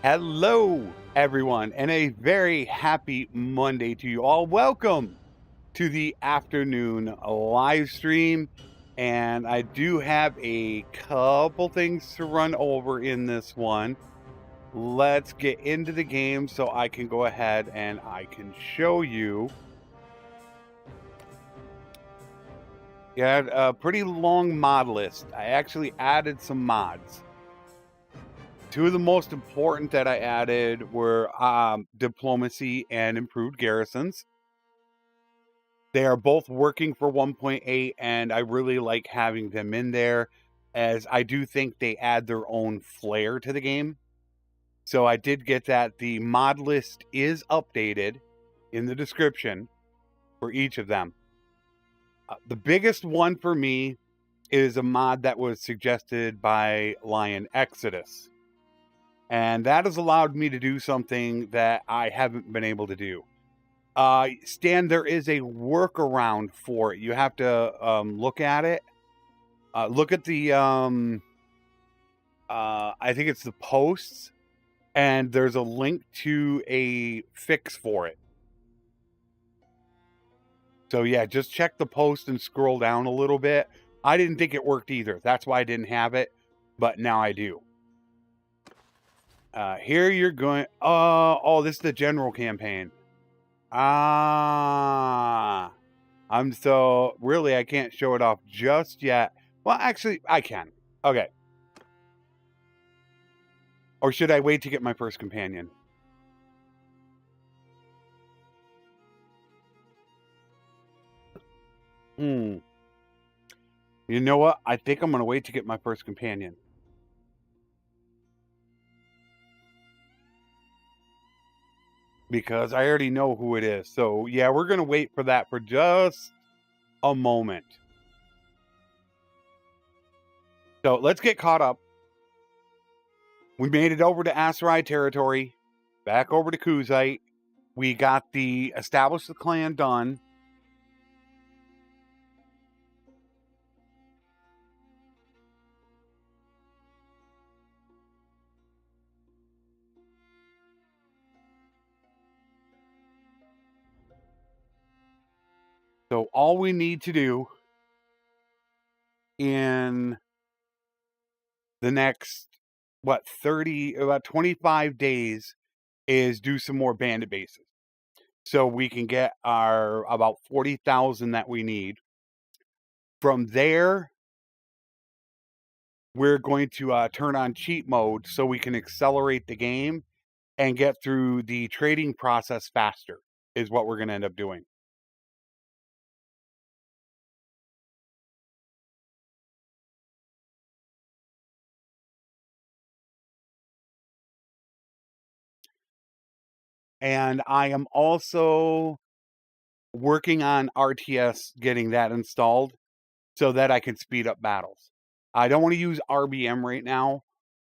Hello, everyone, and a very happy Monday to you all. Welcome to the afternoon live stream. And I do have a couple things to run over in this one. Let's get into the game so I can go ahead and I can show you. Yeah, a pretty long mod list. I actually added some mods. Two of the most important that I added were diplomacy and improved garrisons. They are both working for 1.8, and I really like having them in there, as I do think they add their own flair to the game. So I did get that. The mod list is updated in the description for each of them. The biggest one for me is a mod that was suggested by Lion Exodus. And that has allowed me to do something that I haven't been able to do. Stan, there is a workaround for it. You have to look at it. Look at the, I think it's the posts, and there's a link to a fix for it. So yeah, just check the post and scroll down a little bit. I didn't think it worked either. That's why I didn't have it, but now I do. Here you're going, oh, this is the general campaign. I'm so really I can't show it off just yet. Well, actually, I can. Okay. Or should I wait to get my first companion? You know what? I think I'm going to wait to get my first companion. Because I already know who it is. So, yeah, we're going to wait for that for just a moment. So, let's get caught up. We made it over to Aserai territory. Back over to Kaoses. We got the establish the clan done. So all we need to do in the next, about 25 days is do some more bandit bases. So we can get our about 40,000 that we need. From there, we're going to turn on cheat mode so we can accelerate the game and get through the trading process faster is what we're going to end up doing. And I am also working on RTS getting that installed so that I can speed up battles. I don't want to use RBM right now,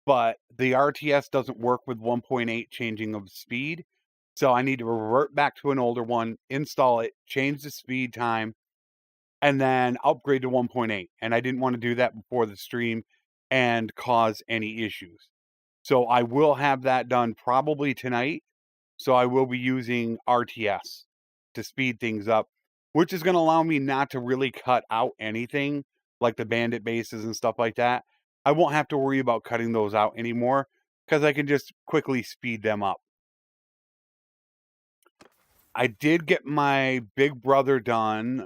but the RTS doesn't work with 1.8 changing of speed. So I need to revert back to an older one, install it, change the speed time, and then upgrade to 1.8. And I didn't want to do that before the stream and cause any issues. So I will have that done probably tonight. So I will be using RTS to speed things up, which is going to allow me not to really cut out anything like the bandit bases and stuff like that. I won't have to worry about cutting those out anymore because I can just quickly speed them up. I did get my big brother done,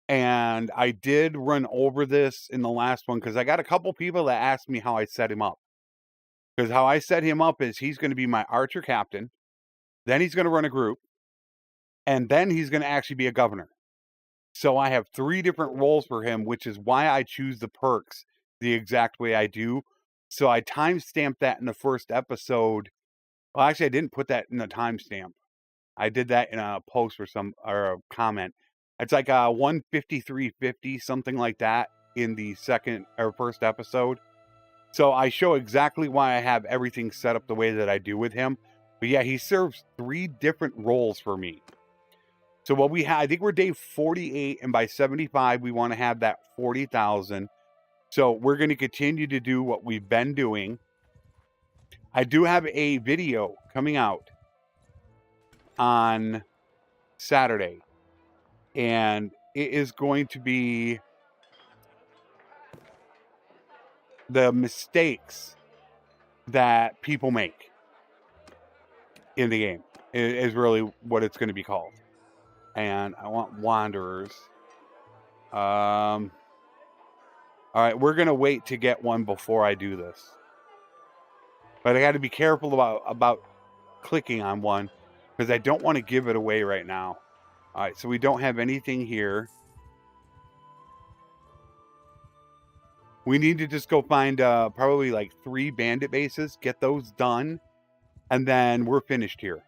and I did run over this in the last one because I got a couple people that asked me how I set him up. Because how I set him up is he's going to be my archer captain, then he's going to run a group, and then he's going to actually be a governor. So I have 3 different roles for him, which is why I choose the perks the exact way I do. So I timestamped that in the first episode. Well, actually, I didn't put that in a timestamp. I did that in a post or a comment. It's like 153.50, something like that, in the second or first episode. So I show exactly why I have everything set up the way that I do with him. But yeah, he serves 3 different roles for me. So what we have, I think we're day 48, and by 75, we want to have that 40,000. So we're going to continue to do what we've been doing. I do have a video coming out on Saturday, and it is going to be the mistakes that people make in the game is really what it's going to be called. And I want wanderers. All right, we're going to wait to get one before I do this. But I got to be careful about clicking on one because I don't want to give it away right now. All right, so we don't have anything here. We need to just go find probably like 3 bandit bases, get those done, and then we're finished here.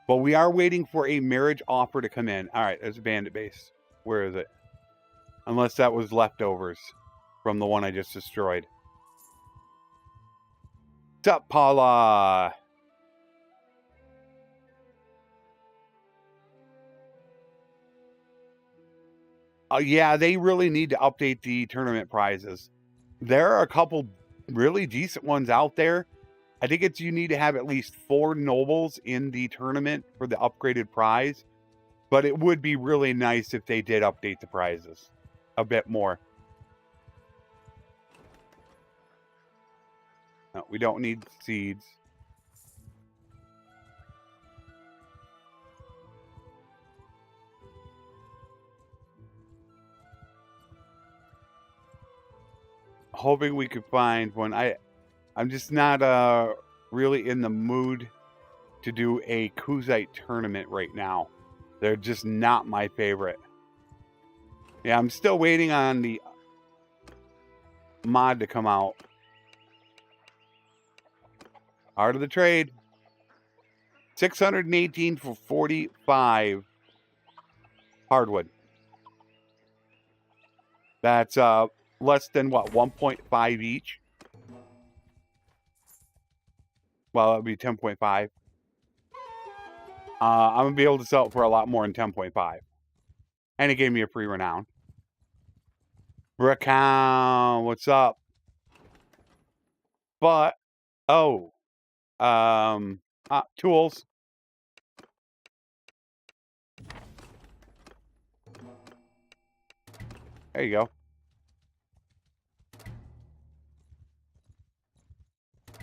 But we are waiting for a marriage offer to come in. All right, there's a bandit base. Where is it? Unless that was leftovers from the one I just destroyed. What's up, Paula? Yeah, they really need to update the tournament prizes. There are a couple really decent ones out there. I think you need to have at least 4 nobles in the tournament for the upgraded prize. But it would be really nice if they did update the prizes a bit more. No, we don't need seeds. Hoping we could find one. I'm just not really in the mood to do a Kaoses tournament right now. They're just not my favorite. Yeah, I'm still waiting on the mod to come out. Art of the trade. 618 for 45 hardwood. That's less than what, 1.5 each? Well, it would be 10.5. I'm going to be able to sell it for a lot more than 10.5. And it gave me a free renown. Recount, what's up? But, tools. There you go.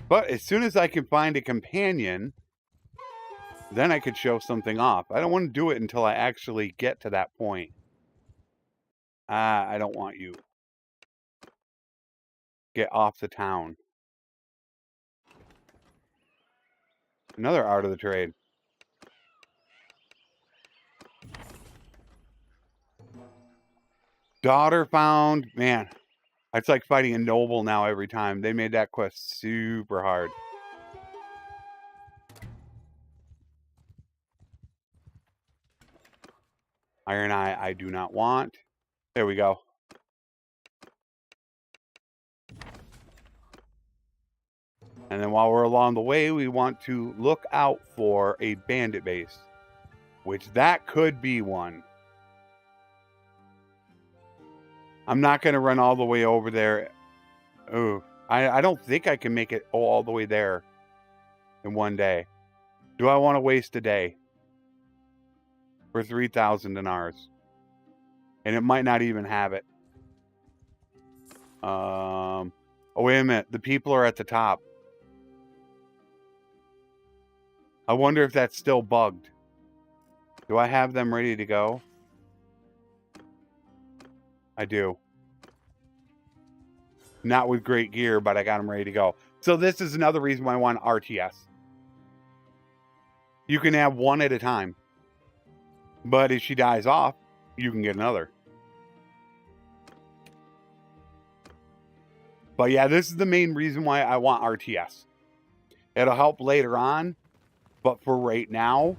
But as soon as I can find a companion, then I could show something off. I don't want to do it until I actually get to that point. I don't want you. Get off the town. Another art of the trade. Daughter found. Man, it's like fighting a noble now every time. They made that quest super hard. Iron Eye, I do not want. There we go. And then while we're along the way, we want to look out for a bandit base, which that could be one. I'm not going to run all the way over there. Oh, I don't think I can make it all the way there in one day. Do I want to waste a day for 3,000 dinars? And it might not even have it. Oh, wait a minute. The people are at the top. I wonder if that's still bugged. Do I have them ready to go? I do. Not with great gear, but I got them ready to go. So this is another reason why I want RTS. You can have one at a time. But if she dies off, you can get another. But yeah, this is the main reason why I want RTS. It'll help later on. But for right now,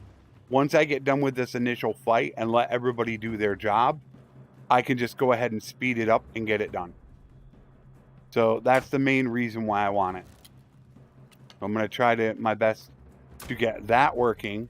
once I get done with this initial fight and let everybody do their job, I can just go ahead and speed it up and get it done. So that's the main reason why I want it. So I'm going to try my best to get that working.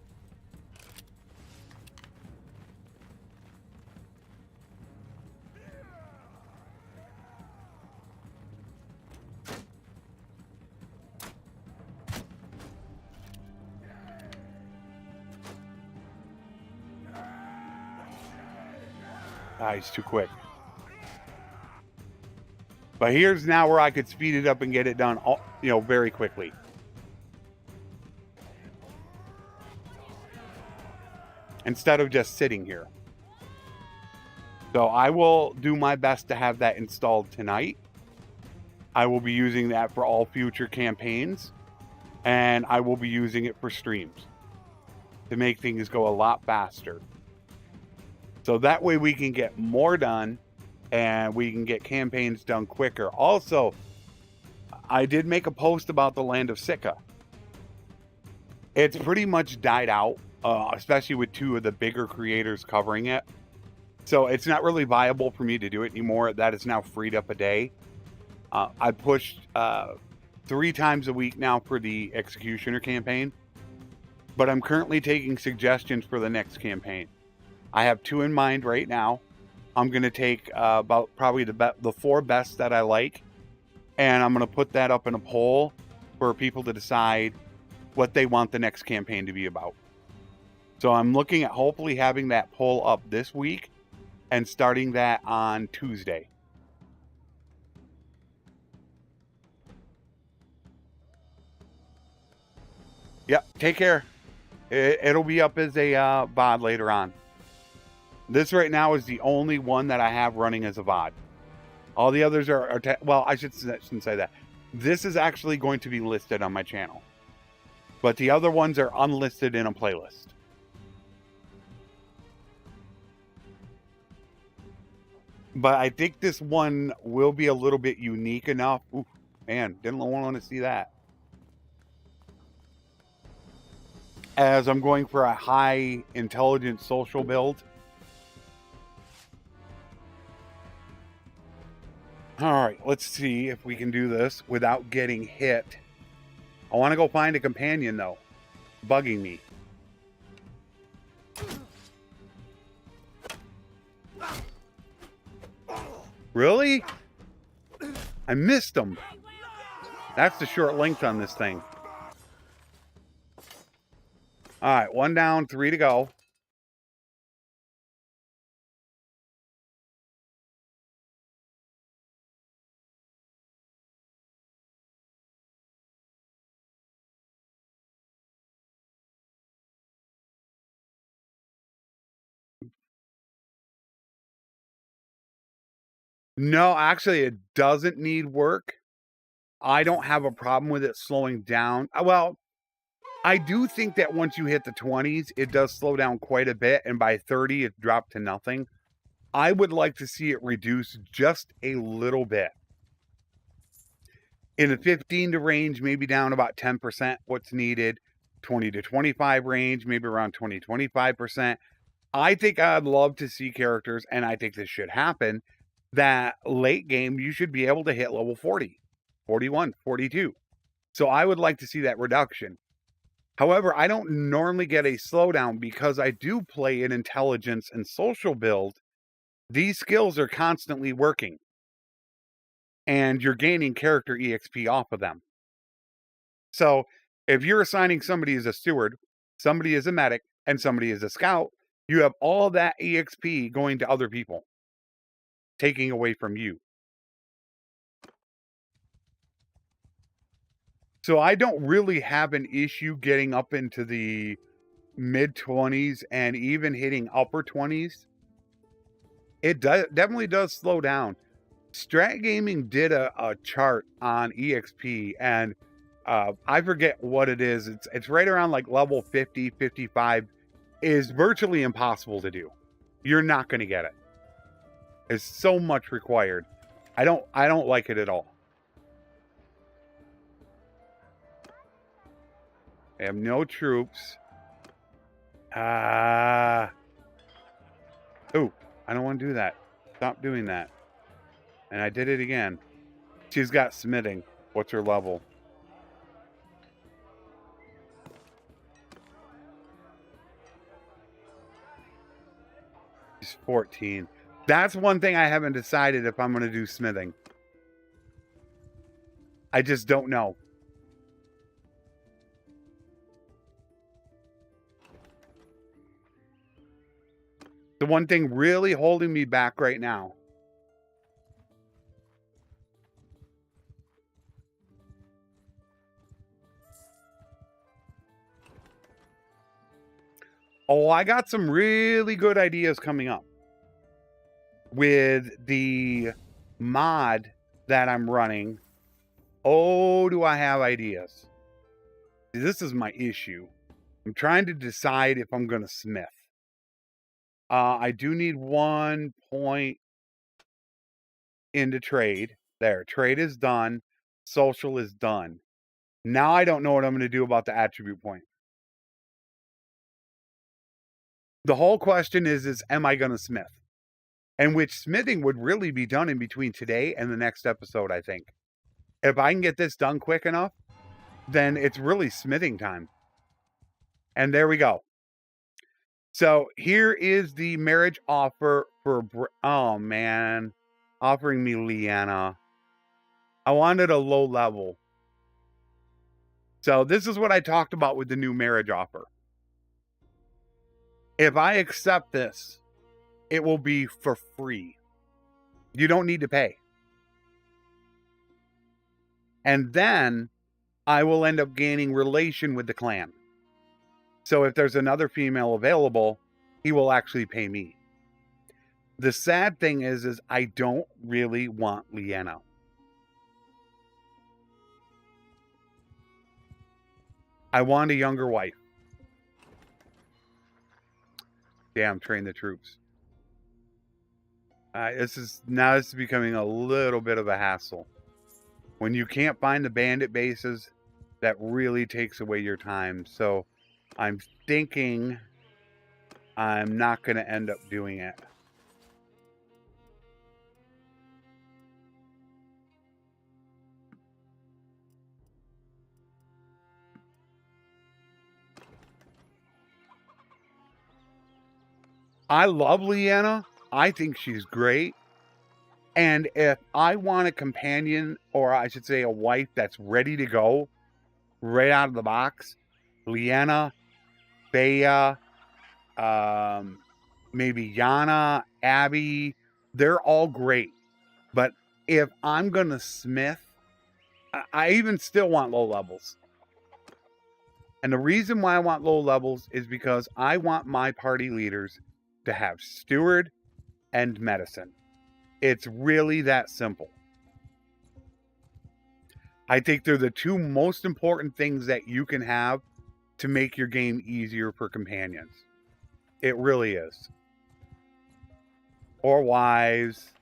Ah, he's too quick. But here's now where I could speed it up and get it done, very quickly. Instead of just sitting here. So I will do my best to have that installed tonight. I will be using that for all future campaigns. And I will be using it for streams to make things go a lot faster. So that way we can get more done and we can get campaigns done quicker. Also, I did make a post about the land of Sika. It's pretty much died out, especially with 2 of the bigger creators covering it. So it's not really viable for me to do it anymore. That is now freed up a day. I pushed 3 times a week now for the Executioner campaign. But I'm currently taking suggestions for the next campaign. I have 2 in mind right now. I'm going to take about probably the 4 best that I like. And I'm going to put that up in a poll for people to decide what they want the next campaign to be about. So I'm looking at hopefully having that poll up this week and starting that on Tuesday. Yep, take care. It'll be up as a VOD later on. This right now is the only one that I have running as a VOD. All the others are well, I shouldn't say that. This is actually going to be listed on my channel. But the other ones are unlisted in a playlist. But I think this one will be a little bit unique enough. Ooh, man, didn't want to see that. As I'm going for a high intelligence social build. All right, let's see if we can do this without getting hit. I want to go find a companion, though. Bugging me. Really? I missed him. That's the short length on this thing. All right, 1 down, 3 to go. No, actually, it doesn't need work. I don't have a problem with it slowing down. Well, I do think that once you hit the 20s, it does slow down quite a bit. And by 30, it dropped to nothing. I would like to see it reduce just a little bit. In the 15 to range, maybe down about 10% what's needed. 20 to 25 range, maybe around 20-25%. I think I'd love to see characters, and I think this should happen, that late game you should be able to hit level 40, 41, 42. So I would like to see that reduction. However, I don't normally get a slowdown because I do play an intelligence and social build. These skills are constantly working. And you're gaining character EXP off of them. So if you're assigning somebody as a steward, somebody as a medic, and somebody as a scout, you have all that EXP going to other people, taking away from you. So I don't really have an issue getting up into the mid-20s and even hitting upper 20s. It definitely does slow down. Strat Gaming did a chart on EXP, and I forget what it is. It's right around like level 50, 55 is virtually impossible to do. You're not going to get it. There's so much required. I don't like it at all. I have no troops. Oh, I don't want to do that. Stop doing that. And I did it again. She's got smithing. What's her level? She's 14. That's one thing I haven't decided if I'm going to do smithing. I just don't know. The one thing really holding me back right now. Oh, I got some really good ideas coming up with the mod that I'm running. Oh, do I have ideas? This is my issue. I'm trying to decide if I'm going to smith. I do need 1 point into trade. There, trade is done. Social is done. Now I don't know what I'm going to do about the attribute point. The whole question is am I going to smith? And which smithing would really be done in between today and the next episode, I think. If I can get this done quick enough, then it's really smithing time. And there we go. So here is the marriage offer for, oh man, offering me Leanna. I wanted a low level. So this is what I talked about with the new marriage offer. If I accept this, it will be for free. You don't need to pay. And then I will end up gaining relation with the clan. So if there's another female available, he will actually pay me. The sad thing is I don't really want Leanna. I want a younger wife. Damn, train the troops. This is becoming a little bit of a hassle. When you can't find the bandit bases, that really takes away your time. So I'm thinking I'm not going to end up doing it. I love Leanna. I think she's great. And if I want a companion, or I should say a wife that's ready to go right out of the box, Leanna, Bea, maybe Yana, Abby, they're all great. But if I'm going to smith, I even still want low levels. And the reason why I want low levels is because I want my party leaders to have steward and medicine. It's really that simple. I think they're the two most important things that you can have to make your game easier for companions. It really is. Or wives.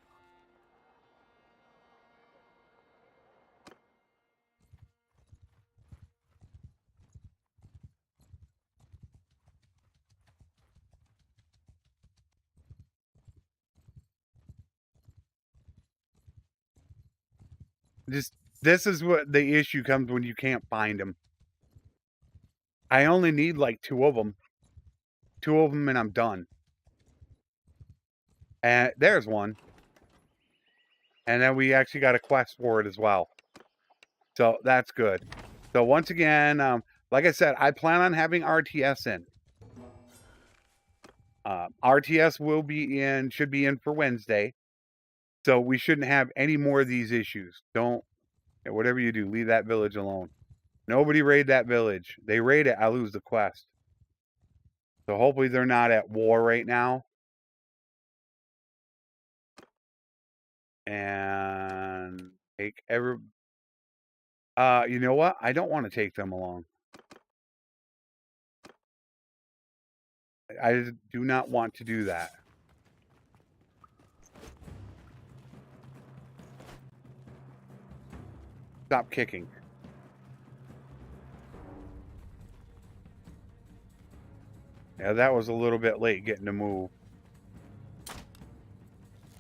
This is what the issue comes when you can't find them. I only need like 2 of them. 2 of them and I'm done. And there's one. And then we actually got a quest for it as well. So that's good. So once again, like I said, I plan on having RTS in. RTS should be in for Wednesday. So we shouldn't have any more of these issues. Don't, whatever you do, leave that village alone. Nobody raid that village. They raid it, I lose the quest. So hopefully they're not at war right now. And take you know what? I don't want to take them along. I do not want to do that. Stop kicking. Yeah, that was a little bit late getting to move.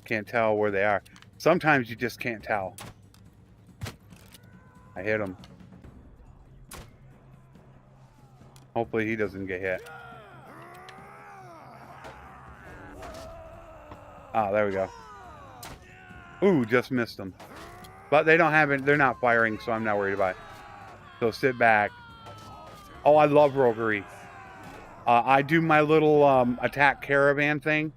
Can't tell where they are. Sometimes you just can't tell. I hit him. Hopefully he doesn't get hit. Oh, there we go. Ooh, just missed them. But they don't have it. They're not firing, so I'm not worried about it. So sit back. Oh, I love roguery. I do my little attack caravan thing.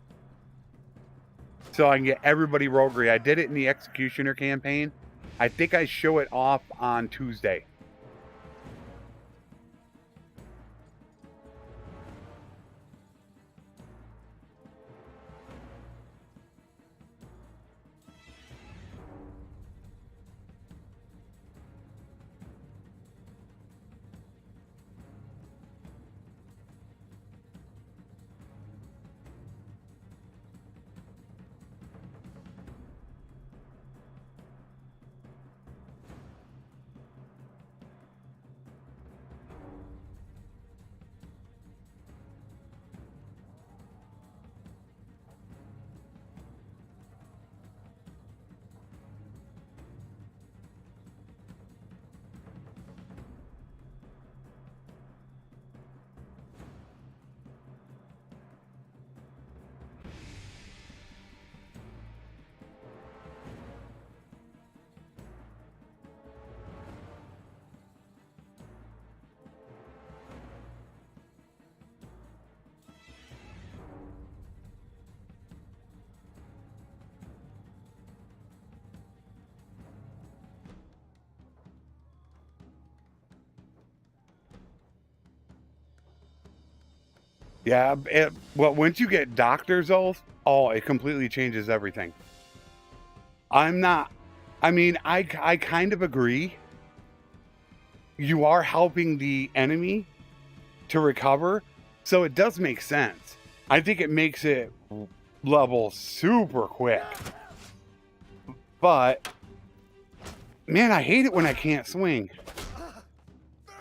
so I can get everybody roguery. I did it in the Executioner campaign. I think I show it off on Tuesday. Yeah, well, once you get Doctor's Oath, oh, it completely changes everything. I mean, I kind of agree. You are helping the enemy to recover, so it does make sense. I think it makes it level super quick. But, man, I hate it when I can't swing.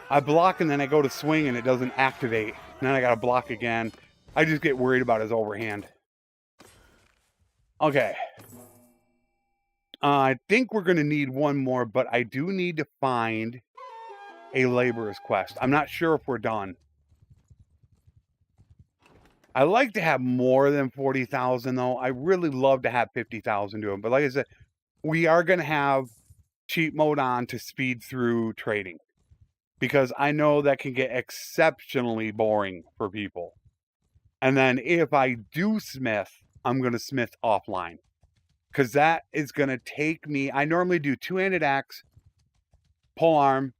I block and then I go to swing and it doesn't activate. And then I gotta block again. I just get worried about his overhand. Okay. I think we're gonna need one more, but I do need to find a laborer's quest. I'm not sure if we're done. I like to have more than 40,000 though. I really love to have 50,000 to them. But like I said, we are gonna have cheat mode on to speed through trading, because I know that can get exceptionally boring for people. And then if I do smith, I'm going to smith offline, because that is going to take me, I normally do two-handed axe, pole arm,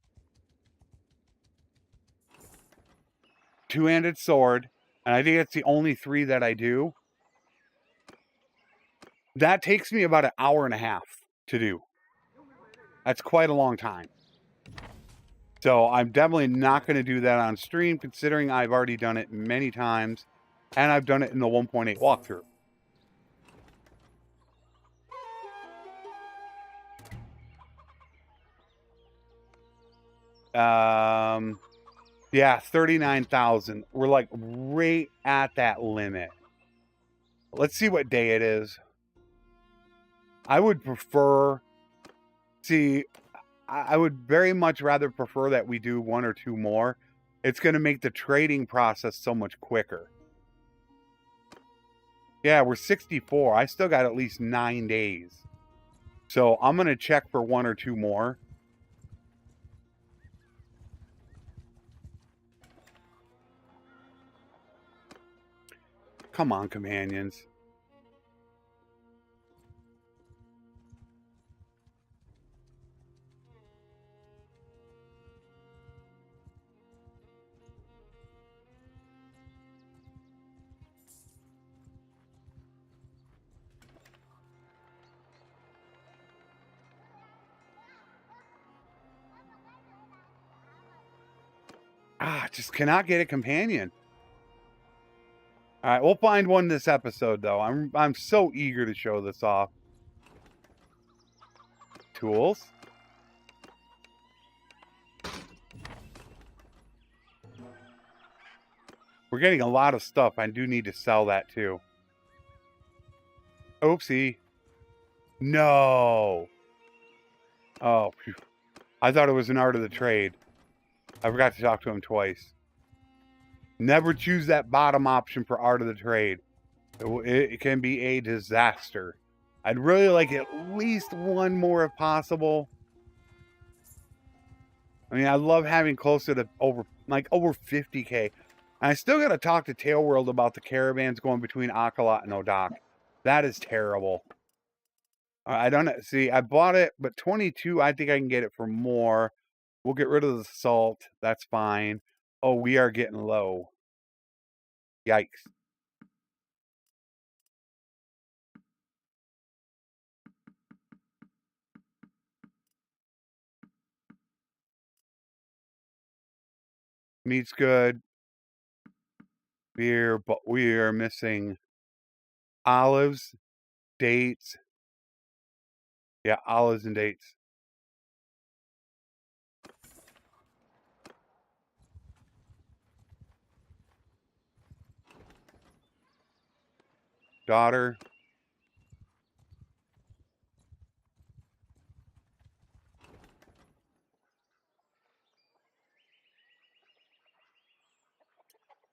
two-handed sword, and I think that's the only three that I do. That takes me about an hour and a half to do. That's quite a long time. So I'm definitely not going to do that on stream, considering I've already done it many times, and I've done it in the 1.8 walkthrough. Yeah, 39,000. We're like right at that limit. Let's see what day it is. I would prefer, I would very much rather prefer that we do one or two more. It's going to make the trading process so much quicker. Yeah, we're 64. I still got at least 9 days. So I'm going to check for one or two more. Come on, companions. Just cannot get a companion. All right, we'll find one this episode, though. I'm so eager to show this off. Tools. We're getting a lot of stuff. I do need to sell that, too. Oopsie. No. Oh, phew. I thought it was an art of the trade. I forgot to talk to him twice. Never choose that bottom option for art of the trade. It can be a disaster. I'd really like at least one more if possible. I mean, I love having closer to over 50k. And I still got to talk to Tailworld about the caravans going between Akalot and Odak. That is terrible. I don't know. See, I bought it, but 22, I think I can get it for more. We'll get rid of the salt. That's fine. Oh, we are getting low. Yikes. Meat's good. Beer, but we are missing olives, dates. Yeah, olives and dates. Daughter.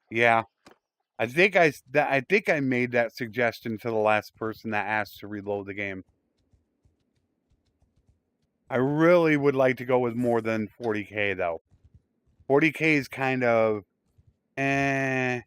Yeah. I think I made that suggestion to the last person that asked to reload the game. I really would like to go with more than 40k though. 40k is kind of eh.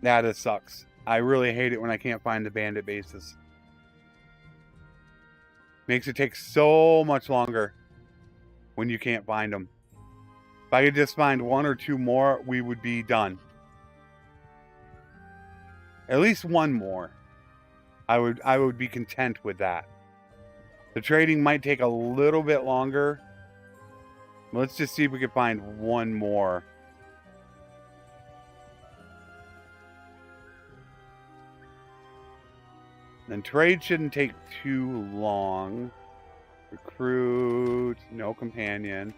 That sucks. I really hate it when I can't find the bandit bases. Makes it take so much longer when you can't find them. If I could just find one or two more, we would be done. At least one more. I would be content with that. The trading might take a little bit longer. Let's just see if we can find one more. And trade shouldn't take too long. Recruit, no companion.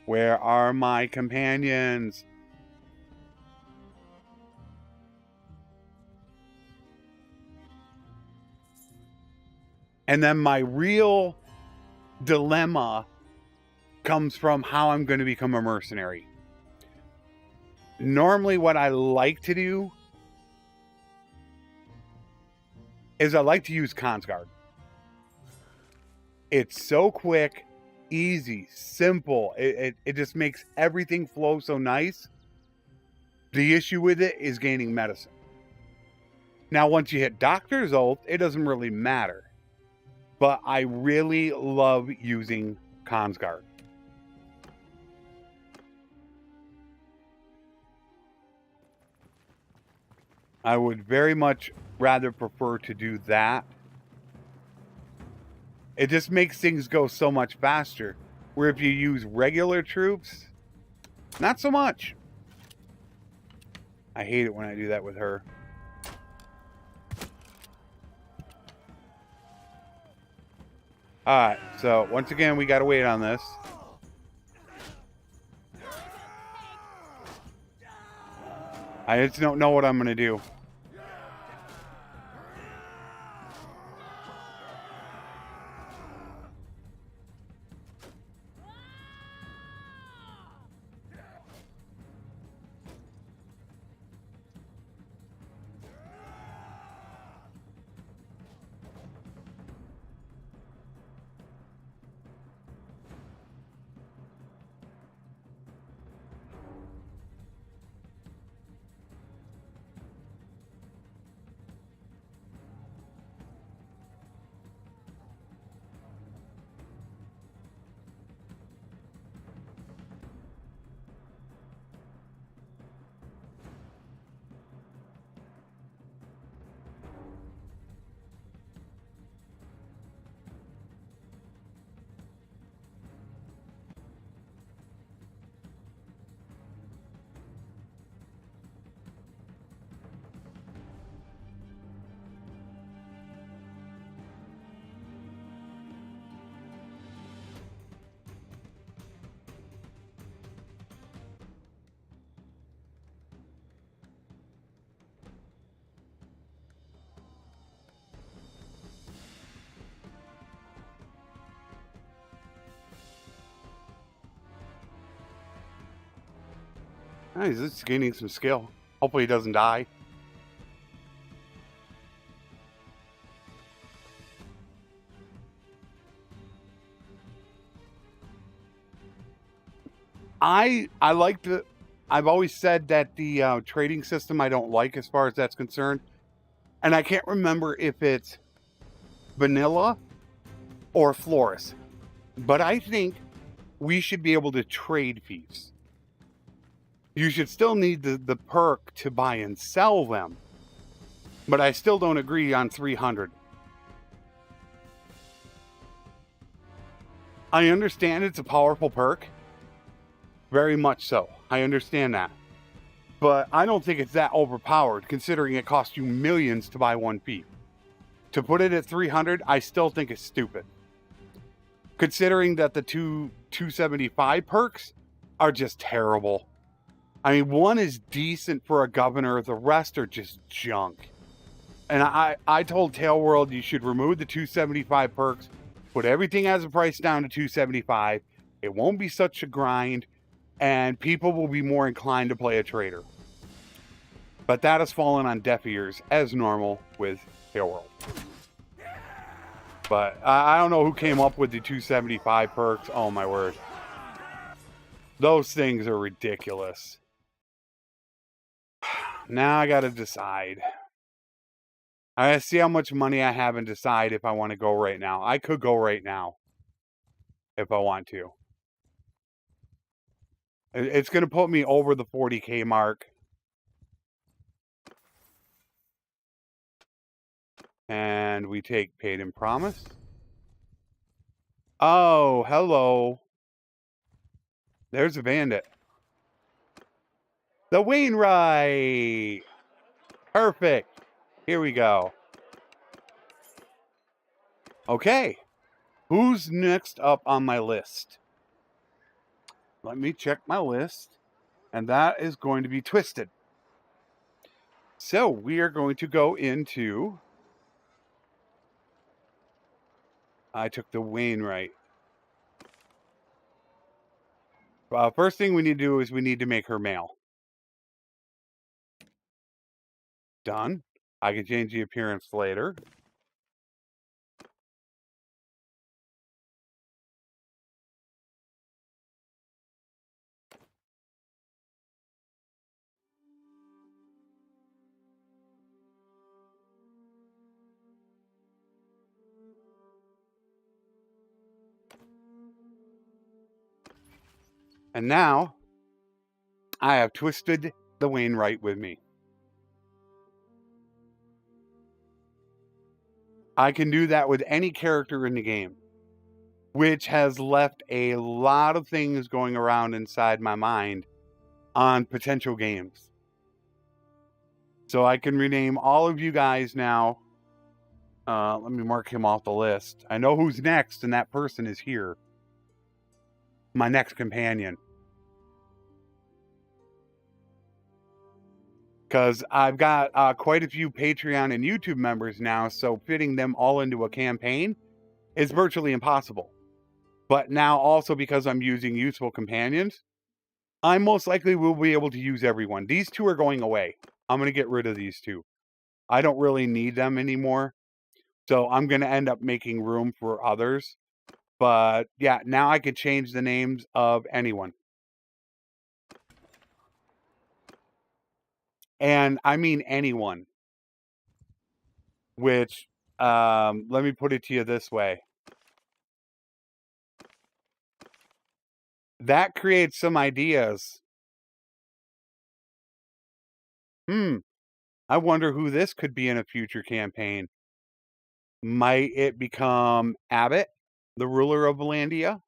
Where are my companions? And then my real dilemma comes from how I'm going to become a mercenary. Normally what I like to do is I like to use Consguard. It's so quick, easy, simple. It just makes everything flow so nice. The issue with it is gaining medicine. Now, once you hit Doctor's Oath, it doesn't really matter. But I really love using Consguard. I would very much rather prefer to do that. It just makes things go so much faster. Where if you use regular troops, not so much. I hate it when I do that with her. Alright, so once again, we gotta wait on this. I just don't know what I'm gonna do. Oh, he's just gaining some skill. Hopefully he doesn't die. I like the... I've always said that the trading system I don't like as far as that's concerned. And I can't remember if it's vanilla or florist. But I think we should be able to trade fees. You should still need the perk to buy and sell them. But I still don't agree on 300. I understand it's a powerful perk. Very much so. I understand that. But I don't think it's that overpowered, considering it costs you millions to buy one fee. To put it at 300, I still think it's stupid. Considering that the 275 perks are just terrible. I mean, one is decent for a governor, the rest are just junk. And I told Tailworld you should remove the 275 perks, put everything as a price down to 275. It won't be such a grind, and people will be more inclined to play a trader. But that has fallen on deaf ears, as normal with Tailworld. But I don't know who came up with the 275 perks. Oh my word. Those things are ridiculous. Now I gotta decide. I gotta see how much money I have and decide if I want to go right now. I could go right now if I want to. It's gonna put me over the 40K mark. And we take paid and promise. Oh, hello. There's a bandit. The Wainwright. Perfect. Here we go. Okay. Who's next up on my list? Let me check my list. And that is going to be Twisted. So we are going to go into... I took the Wainwright. First thing we need to do is we need to make her male. Done. I can change the appearance later. And now, I have Twisted the Wainwright with me. I can do that with any character in the game, which has left a lot of things going around inside my mind on potential games. So I can rename all of you guys now. Let me mark him off the list. I know who's next, and that person is here. My next companion. Because I've got quite a few Patreon and YouTube members now, so fitting them all into a campaign is virtually impossible. But now also because I'm using useful companions, I most likely will be able to use everyone. These two are going away. I'm going to get rid of these two. I don't really need them anymore. So I'm going to end up making room for others. But yeah, now I could change the names of anyone. And I mean anyone. Which, let me put it to you this way. That creates some ideas. I wonder who this could be in a future campaign. Might it become Abbott, the ruler of Valandia?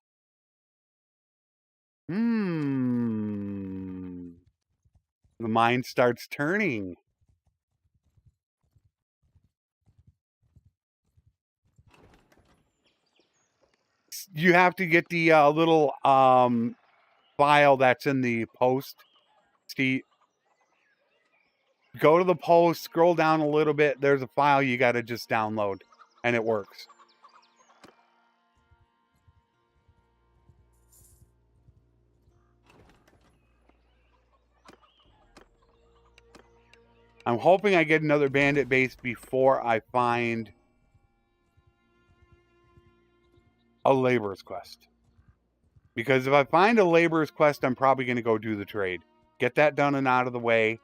The mind starts turning. You have to get the little file that's in the post. Steve, go to the post, scroll down a little bit. There's a file you got to just download, and it works. I'm hoping I get another bandit base before I find a laborer's quest. Because if I find a laborer's quest, I'm probably going to go do the trade. Get that done and out of the way.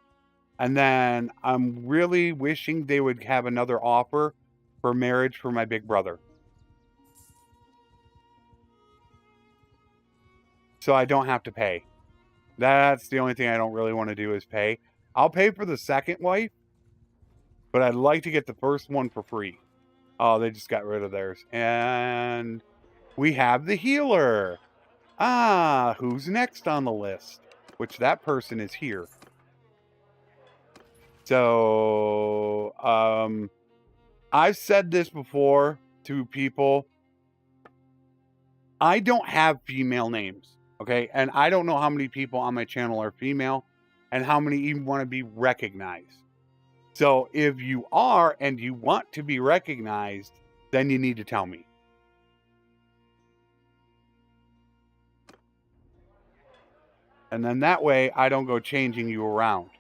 And then I'm really wishing they would have another offer for marriage for my big brother. So I don't have to pay. That's the only thing I don't really want to do is pay. I'll pay for the second wife, but I'd like to get the first one for free. Oh, they just got rid of theirs. And we have the healer. Ah, who's next on the list? Which that person is here. So, I've said this before to people. I don't have female names, okay? And I don't know how many people on my channel are female and how many even want to be recognized. So if you are and you want to be recognized, then you need to tell me. And then that way I don't go changing you around.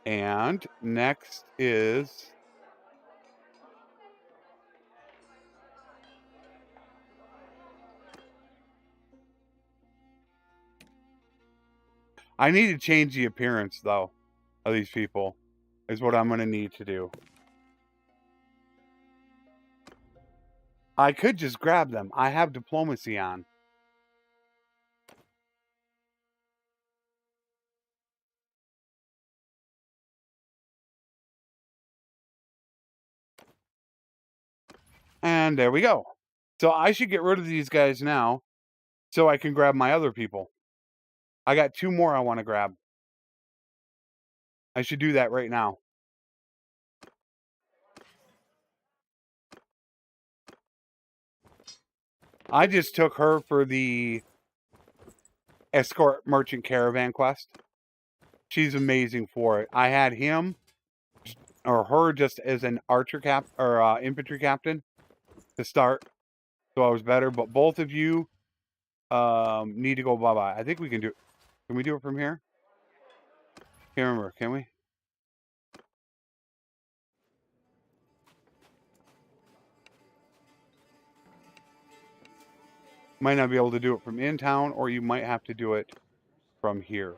And next is I need to change the appearance though of these people is what I'm going to need to do. I could just grab them. I have diplomacy on. And there we go. So I should get rid of these guys now so I can grab my other people. I got 2 more I want to grab. I should do that right now. I just took her for the escort merchant caravan quest. She's amazing for it. I had him or her just as an archer cap or infantry captain to start, so I was better. But both of you need to go bye-bye. I think we can do. Can we do it from here? Can't remember. Can we? Might not be able to do it from in town, or you might have to do it from here,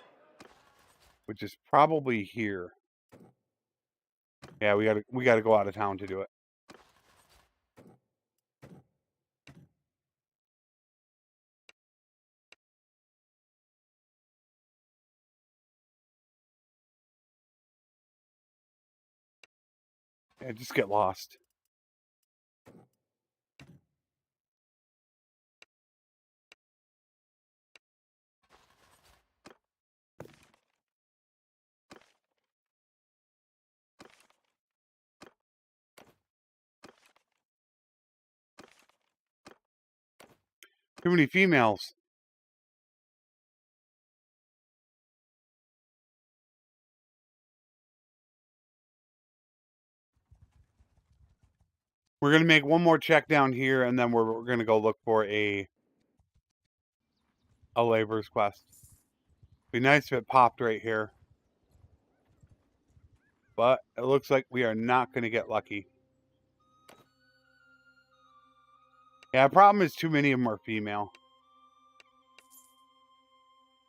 which is probably here. Yeah, we gotta go out of town to do it. Yeah, just get lost. Too many females. We're gonna make one more check down here, and then we're gonna go look for a laborer's quest. Be nice if it popped right here, but it looks like we are not gonna get lucky. Yeah, problem is too many of them are female.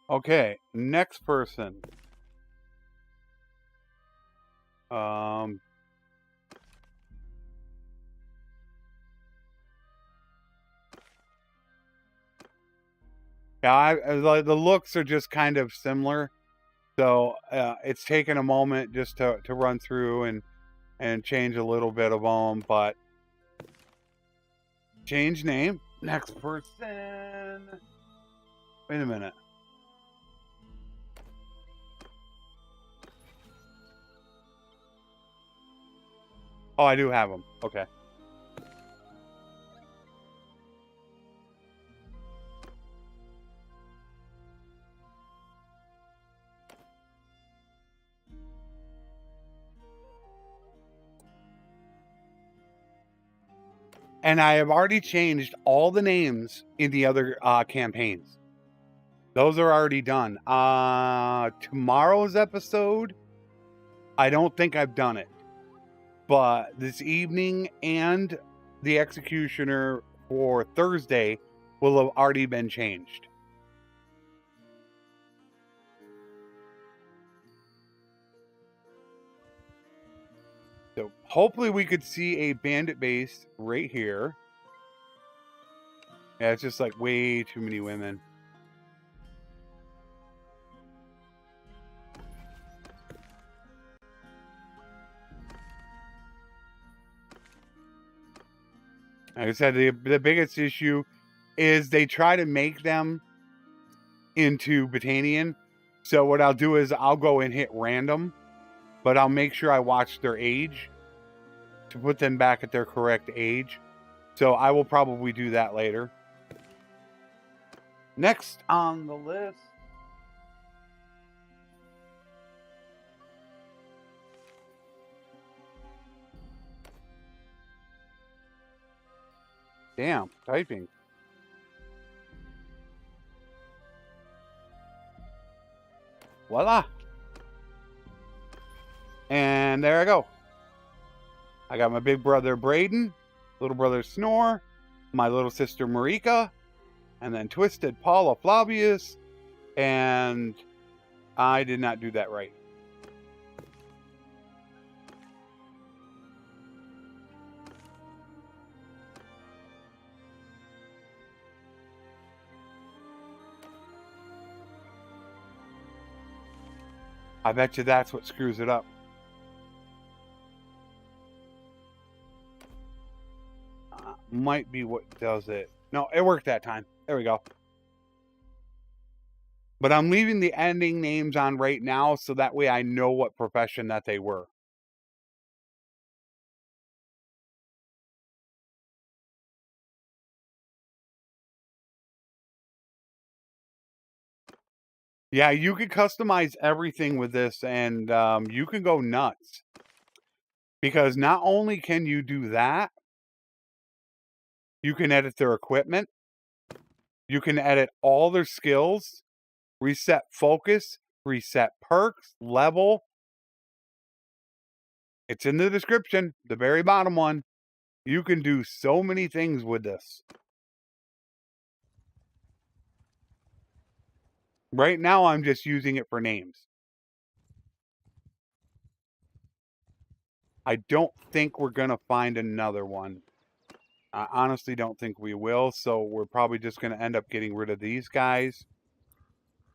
Okay, next person. Yeah, the looks are just kind of similar, so it's taken a moment just to run through and change a little bit of them, but change name. Next person. Wait a minute. Oh, I do have them. Okay. And I have already changed all the names in the other campaigns. Those are already done. Tomorrow's episode, I don't think I've done it. But this evening and the Executioner for Thursday will have already been changed. So hopefully we could see a bandit base right here. Yeah, it's just like way too many women. Like I said, the biggest issue is they try to make them into Botanian. So what I'll do is I'll go and hit random, but I'll make sure I watch their age to put them back at their correct age. So I will probably do that later. Next on the list. Damn, typing. Voila. And there I go. I got my big brother Braden, little brother Snore, my little sister Marika, and then Twisted Paula Flavius, and I did not do that right. I bet you that's what screws it up. Might be what does it. No, it worked that time. There we go. But I'm leaving the ending names on right now so that way I know what profession that they were. Yeah, you can customize everything with this, and you can go nuts. Because not only can you do that, you can edit their equipment, you can edit all their skills, reset focus, reset perks, level. It's in the description, the very bottom one. You can do so many things with this. Right now, I'm just using it for names. I don't think we're going to find another one. I honestly don't think we will, so we're probably just going to end up getting rid of these guys.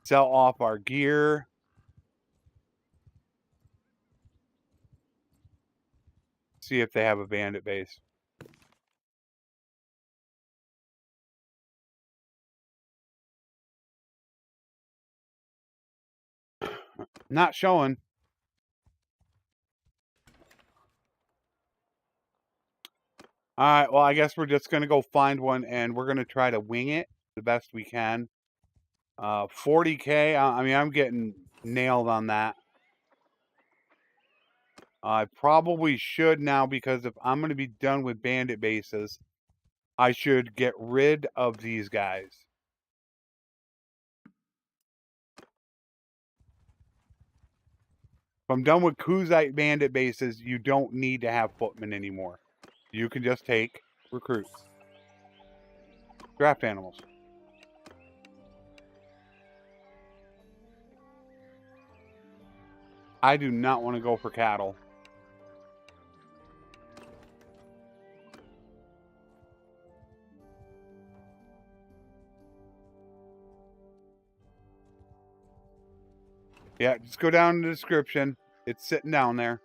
Sell off our gear. See if they have a bandit base. Not showing. All right, well, I guess we're just going to go find one, and we're going to try to wing it the best we can. 40K, I mean, I'm getting nailed on that. I probably should now, because if I'm going to be done with bandit bases, I should get rid of these guys. If I'm done with Kuzite bandit bases, you don't need to have footmen anymore. You can just take recruits. Draft animals. I do not want to go for cattle. Yeah, just go down in the description. It's sitting down there.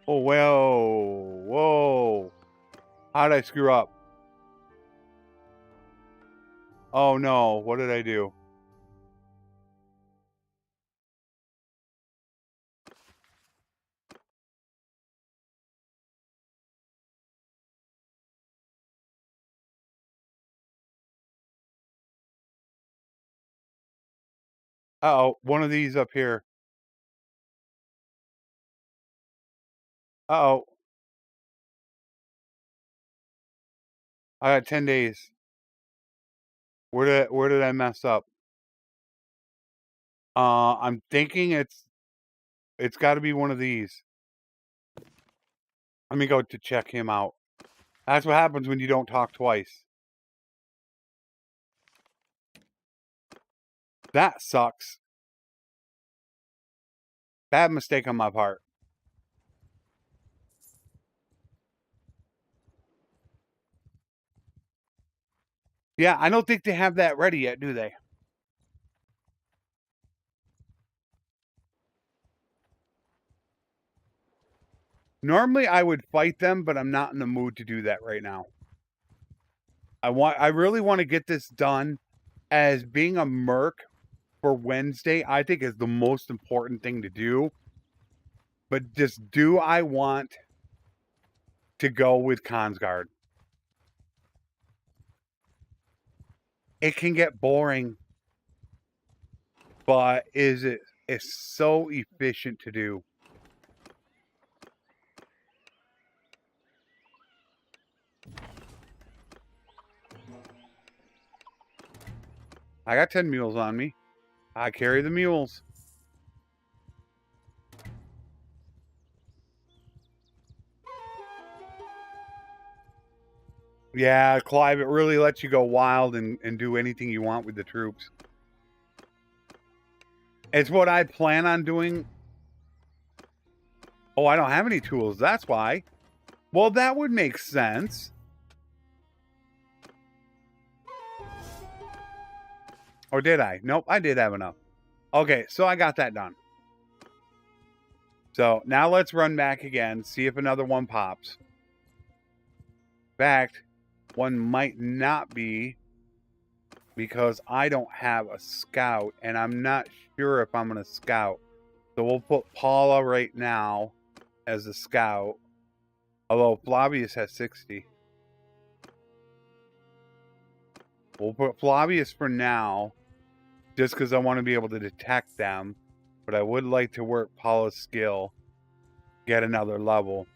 Oh, whoa. Whoa. How did I screw up? Oh, no. What did I do? Uh-oh. One of these up here. Uh-oh. I got 10 days. Where did I mess up? I'm thinking it's got to be one of these. Let me go to check him out. That's what happens when you don't talk twice. That sucks. Bad mistake on my part. Yeah, I don't think they have that ready yet, do they? Normally I would fight them, but I'm not in the mood to do that right now. I really want to get this done, as being a merc for Wednesday, I think is the most important thing to do. But just, do I want to go with Consguard? It can get boring, but it's so efficient to do. I got 10 mules on me. I carry the mules. Yeah, Clive, it really lets you go wild and do anything you want with the troops. It's what I plan on doing. Oh, I don't have any tools. That's why. Well, that would make sense. Or did I? Nope, I did have enough. Okay, so I got that done. So now let's run back again, see if another one pops. In fact, one might not be, because I don't have a scout, and I'm not sure if I'm going to scout. So we'll put Paula right now as a scout. Although Flavius has 60. We'll put Flavius for now, just because I want to be able to detect them. But I would like to work Paula's skill, get another level.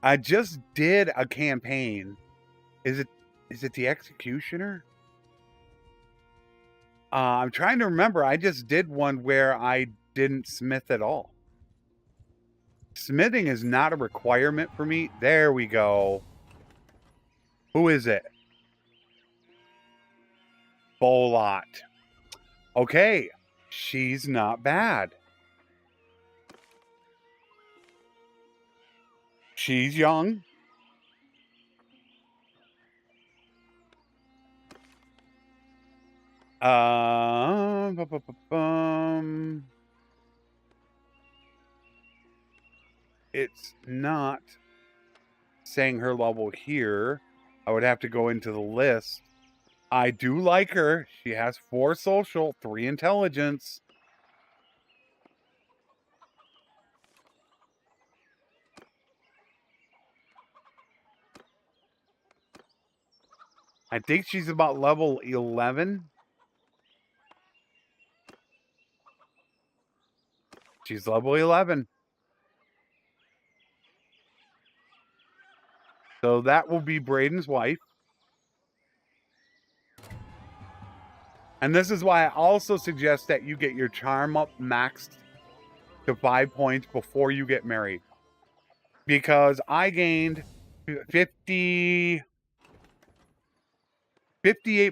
I just did a campaign. Is it the Executioner? I'm trying to remember. I just did one where I didn't smith at all. Smithing is not a requirement for me. There we go. Who is it? Bolot. Okay. She's not bad. She's young. It's not saying her level here. I would have to go into the list. I do like her. She has 4 social, 3 intelligence. I think she's about level 11. She's level 11. So that will be Braden's wife. And this is why I also suggest that you get your charm up maxed to 5 points before you get married. Because I gained 58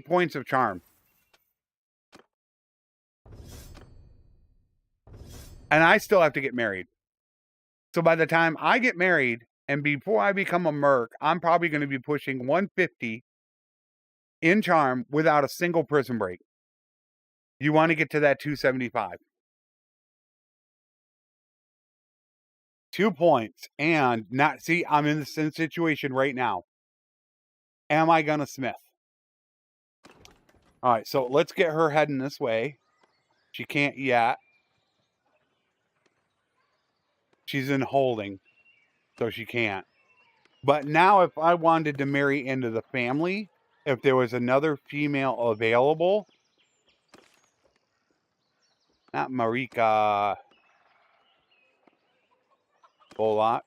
points of charm. And I still have to get married. So by the time I get married, and before I become a merc, I'm probably going to be pushing 150 in charm without a single prison break. You want to get to that 275. 2 points. And not, see, I'm in the same situation right now. Am I going to smith? All right, so let's get her heading this way. She can't yet. She's in holding, so she can't. But now if I wanted to marry into the family, if there was another female available, not Marika. Whole lot.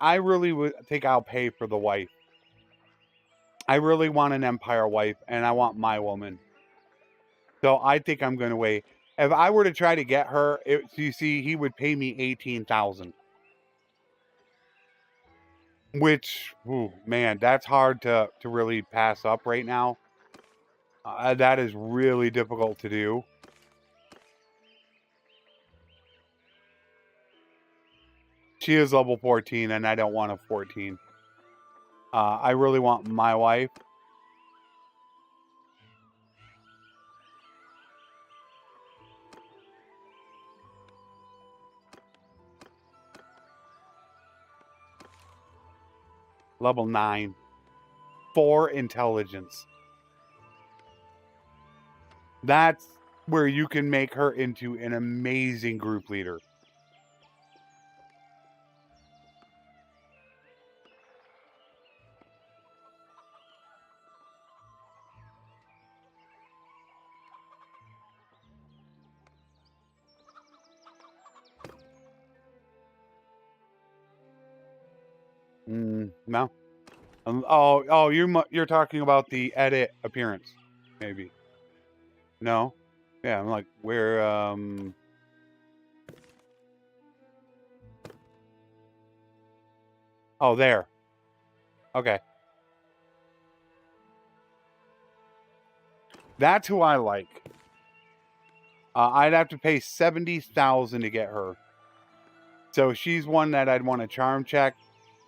I really would think I'll pay for the wife. I really want an Empire wife, and I want my woman. So I think I'm going to wait. If I were to try to get her, you see, he would pay me 18,000. Which, ooh, man, that's hard to really pass up right now. That is really difficult to do. She is level 14, and I don't want a 14. I really want my wife. Level 9. 4 intelligence. That's where you can make her into an amazing group leader. No. You're talking about the edit appearance, maybe. No. Yeah, I'm like, where, oh, there. Okay. That's who I like. I'd have to pay 70,000 to get her. So she's one that I'd want to charm check,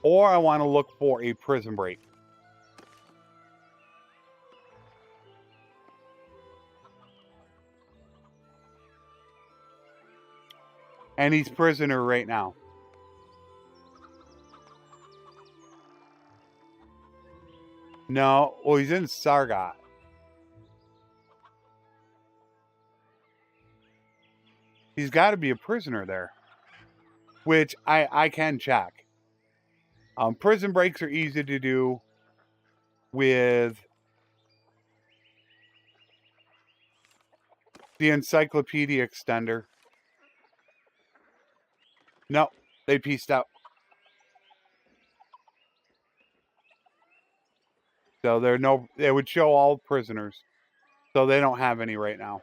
or I want to look for a prison break. And he's prisoner right now. No, well, he's in Sargot. He's got to be a prisoner there, which I can check. Prison breaks are easy to do with the Encyclopedia Extender. No, they pieced out. So they would show all prisoners. So they don't have any right now.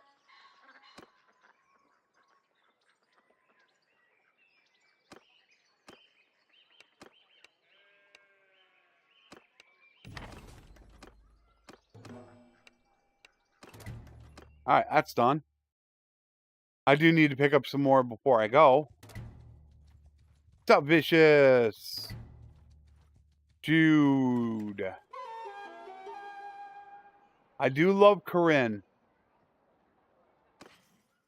All right, that's done. I do need to pick up some more before I go. What's up, Vicious? Jude. I do love Corinne.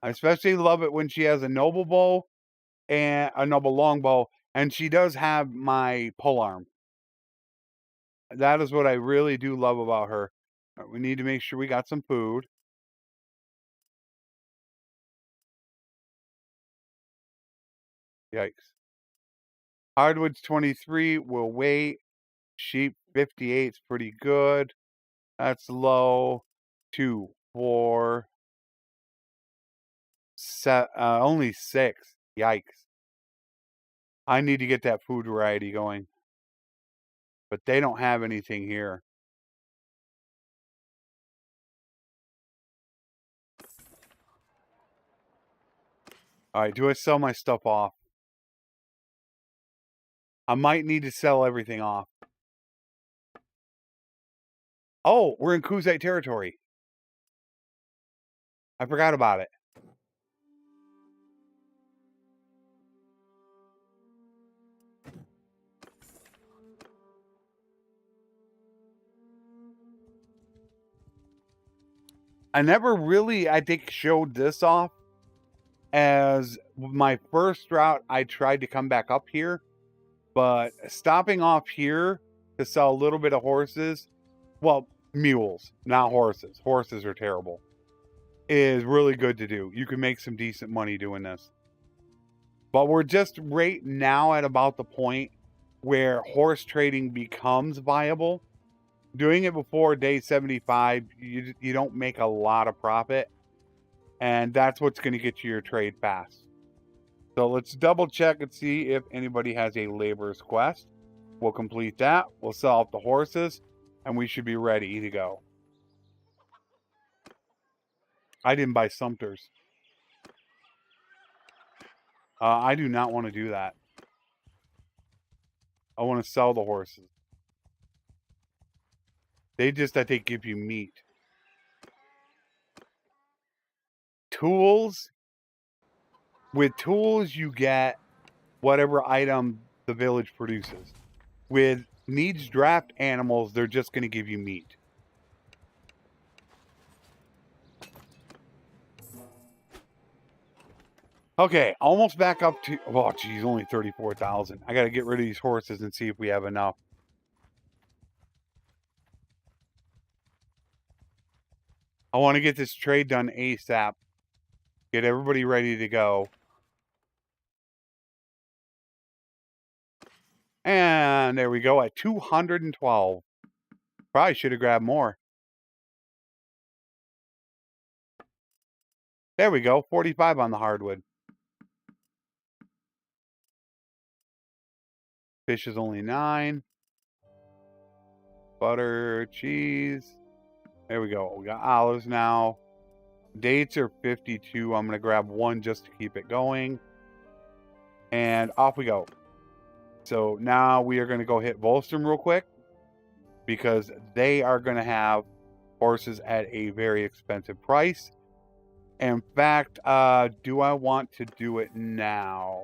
I especially love it when she has a noble bow and a noble longbow, and she does have my polearm. That is what I really do love about her. Right, we need to make sure we got some food. Yikes. Hardwood's 23. We'll wait. Sheep 58 is pretty good. That's low. 2, 4, only 6. Yikes. I need to get that food variety going. But they don't have anything here. All right, do I sell my stuff off? I might need to sell everything off. Oh, we're in Kuzite territory. I forgot about it. I never really, I think, showed this off. As my first route, I tried to come back up here. But stopping off here to sell a little bit of horses well, mules, not horses. Horses are terrible. Is really good to do. You can make some decent money doing this. But we're just right now at about the point where horse trading becomes viable. Doing it before day 75, you don't make a lot of profit. And that's what's going to get you your trade fast. So let's double check and see if anybody has a laborer's quest. We'll complete that. We'll sell off the horses. And we should be ready to go. I didn't buy Sumters. I do not want to do that. I want to sell the horses. They just, I think, give you meat. Tools. With tools, you get whatever item the village produces. With needs draft animals, they're just going to give you meat. Okay, almost back up to... Oh, geez, only 34,000. I got to get rid of these horses and see if we have enough. I want to get this trade done ASAP. Get everybody ready to go. And there we go at 212. Probably should have grabbed more. There we go, 45 on the hardwood. Fish is only 9. Butter, cheese. There we go. We got olives now. Dates are 52. I'm going to grab one just to keep it going. And off we go. So now we are going to go hit Volstrom real quick, because they are going to have horses at a very expensive price. In fact, do I want to do it now?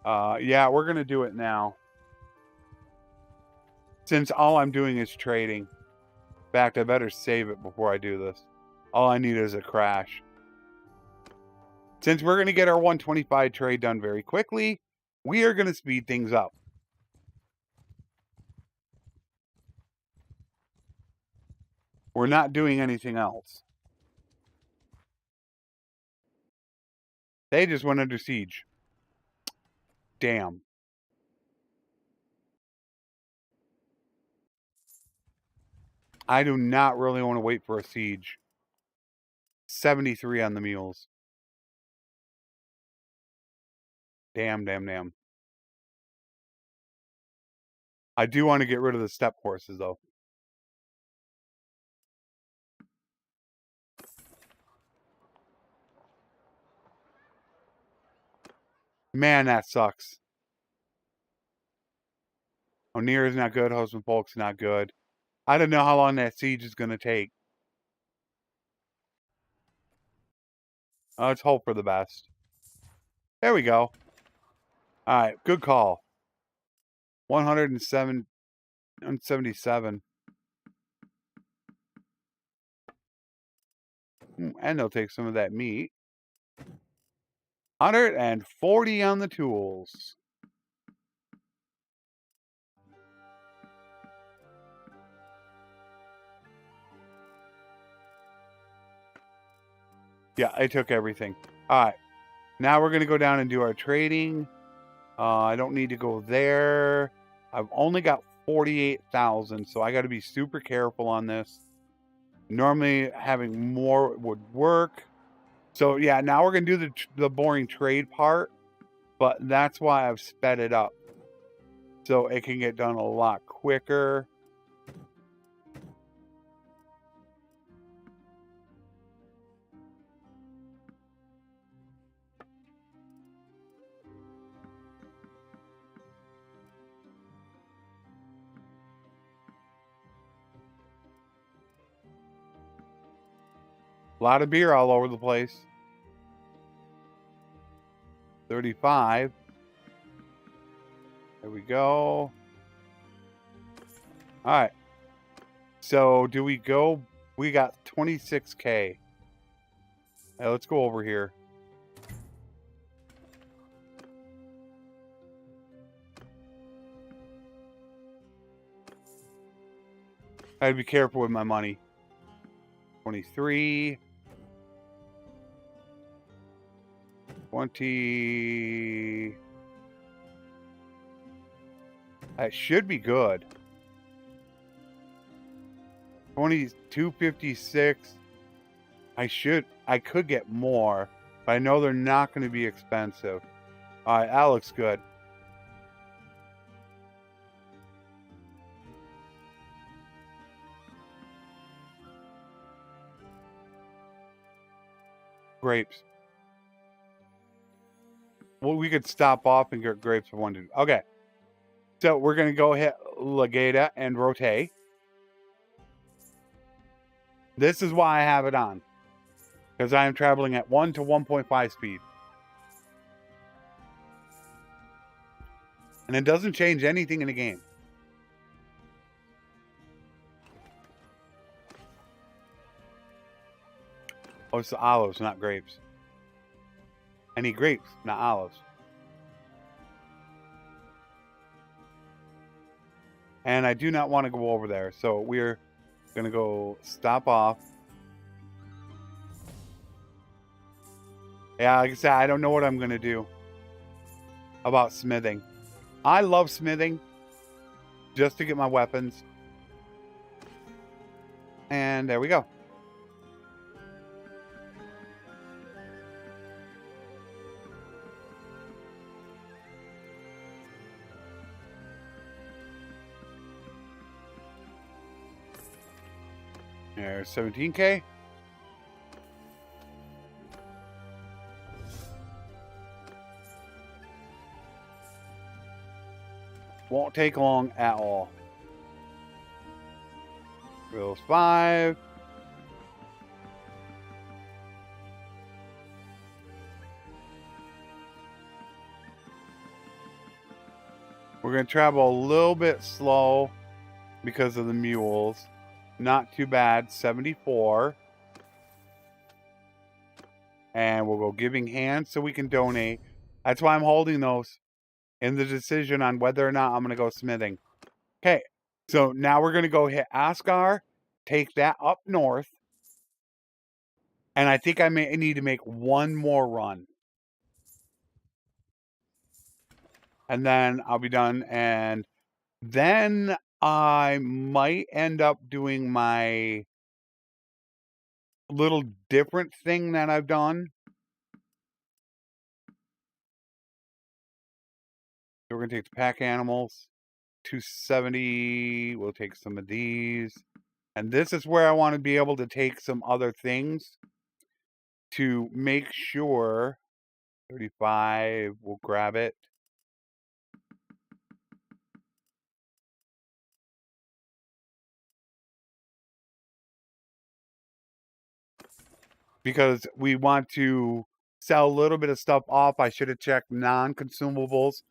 Yeah, we're going to do it now. Since all I'm doing is trading. In fact, I better save it before I do this. All I need is a crash. Since we're going to get our 125 trade done very quickly, we are going to speed things up. We're not doing anything else. They just went under siege. Damn. I do not really want to wait for a siege. 73 on the mules. Damn, damn, damn. I do want to get rid of the steppe horses, though. Man, that sucks. O'Near is not good. Husband Folk's not good. I don't know how long that siege is going to take. Let's hope for the best. There we go. All right, good call. 177. And they'll take some of that meat. 140 on the tools. Yeah, I took everything. All right. Now we're going to go down and do our trading. I don't need to go there. I've only got 48,000, so I got to be super careful on this. Normally, having more would work. So, yeah, now we're going to do the boring trade part, but that's why I've sped it up, so it can get done a lot quicker. A lot of beer all over the place. 35. There we go. All right. So do we go? We got 26K. Hey, let's go over here. I gotta be careful with my money. 23. 20. That should be good. 2256. I could get more, but I know they're not going to be expensive. All right, that looks good. Grapes. Well, we could stop off and get grapes for one dude. Okay. So we're going to go hit Legata and rotate. This is why I have it on. Because I am traveling at 1 to 1.5 speed. And it doesn't change anything in the game. Oh, it's the olives, not grapes. I need grapes, not olives. And I do not want to go over there. So we're going to go stop off. Yeah, like I said, I don't know what I'm going to do about smithing. I love smithing just to get my weapons. And there we go. There's 17K. Won't take long at all. Reels 5. We're going to travel a little bit slow because of the mules. Not too bad. 74. And we'll go giving hands so we can donate. That's why I'm holding those in the decision on whether or not I'm going to go smithing. Okay. So now we're going to go hit Asgard. Take that up north. And I think I may need to make one more run. And then I'll be done. And then I might end up doing my little different thing that I've done. So we're going to take the pack animals. 270. We'll take some of these. And this is where I want to be able to take some other things to make sure. 35. We'll grab it. Because we want to sell a little bit of stuff off. I should have checked non-consumables.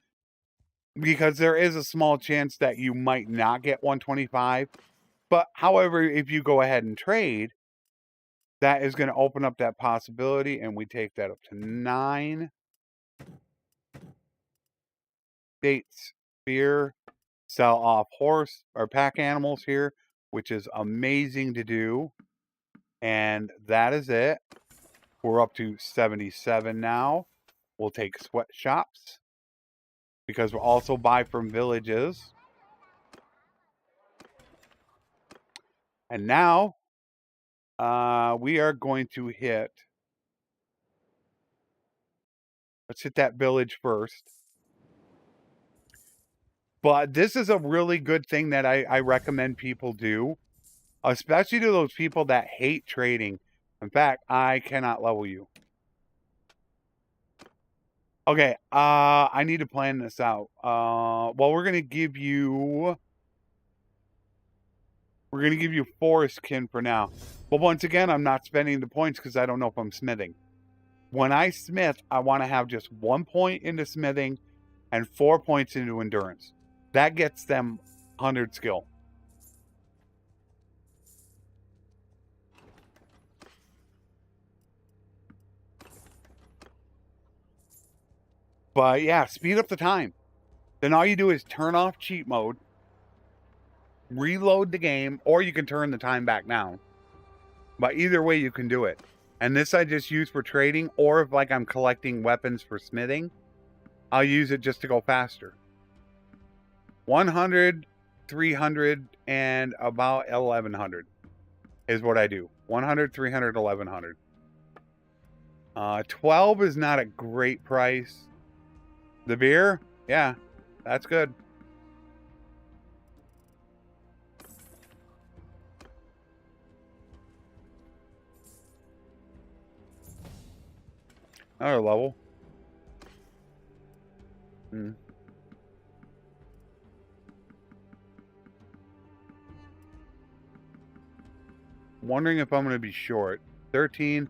Because there is a small chance that you might not get 125. But however, if you go ahead and trade, that is going to open up that possibility. And we take that up to 9. Dates. Spear. Sell off horse or pack animals here, which is amazing to do. And that is it. We're up to 77 now. We'll take sweatshops because we'll also buy from villages. And now we are going to hit. Let's hit that village first. But this is a really good thing that I recommend people do, especially to those people that hate trading. In fact, I cannot level you. Okay, I need to plan this out. Well, we're gonna give you forest kin for now. But once again, I'm not spending the points because I don't know if I'm smithing. When I smith, I want to have just 1 point into smithing and 4 points into endurance. That gets them 100 skill. But yeah, speed up the time. Then all you do is turn off cheat mode. reload the game, or you can turn the time back down. But either way, you can do it. And this I just use for trading, or if like I'm collecting weapons for smithing, I'll use it just to go faster. 100, 300, and about 1100 is what I do. 100, 300, 1100. 12 is not a great price. The beer, yeah, that's good. Another level. Wondering if I'm going to be short. 13.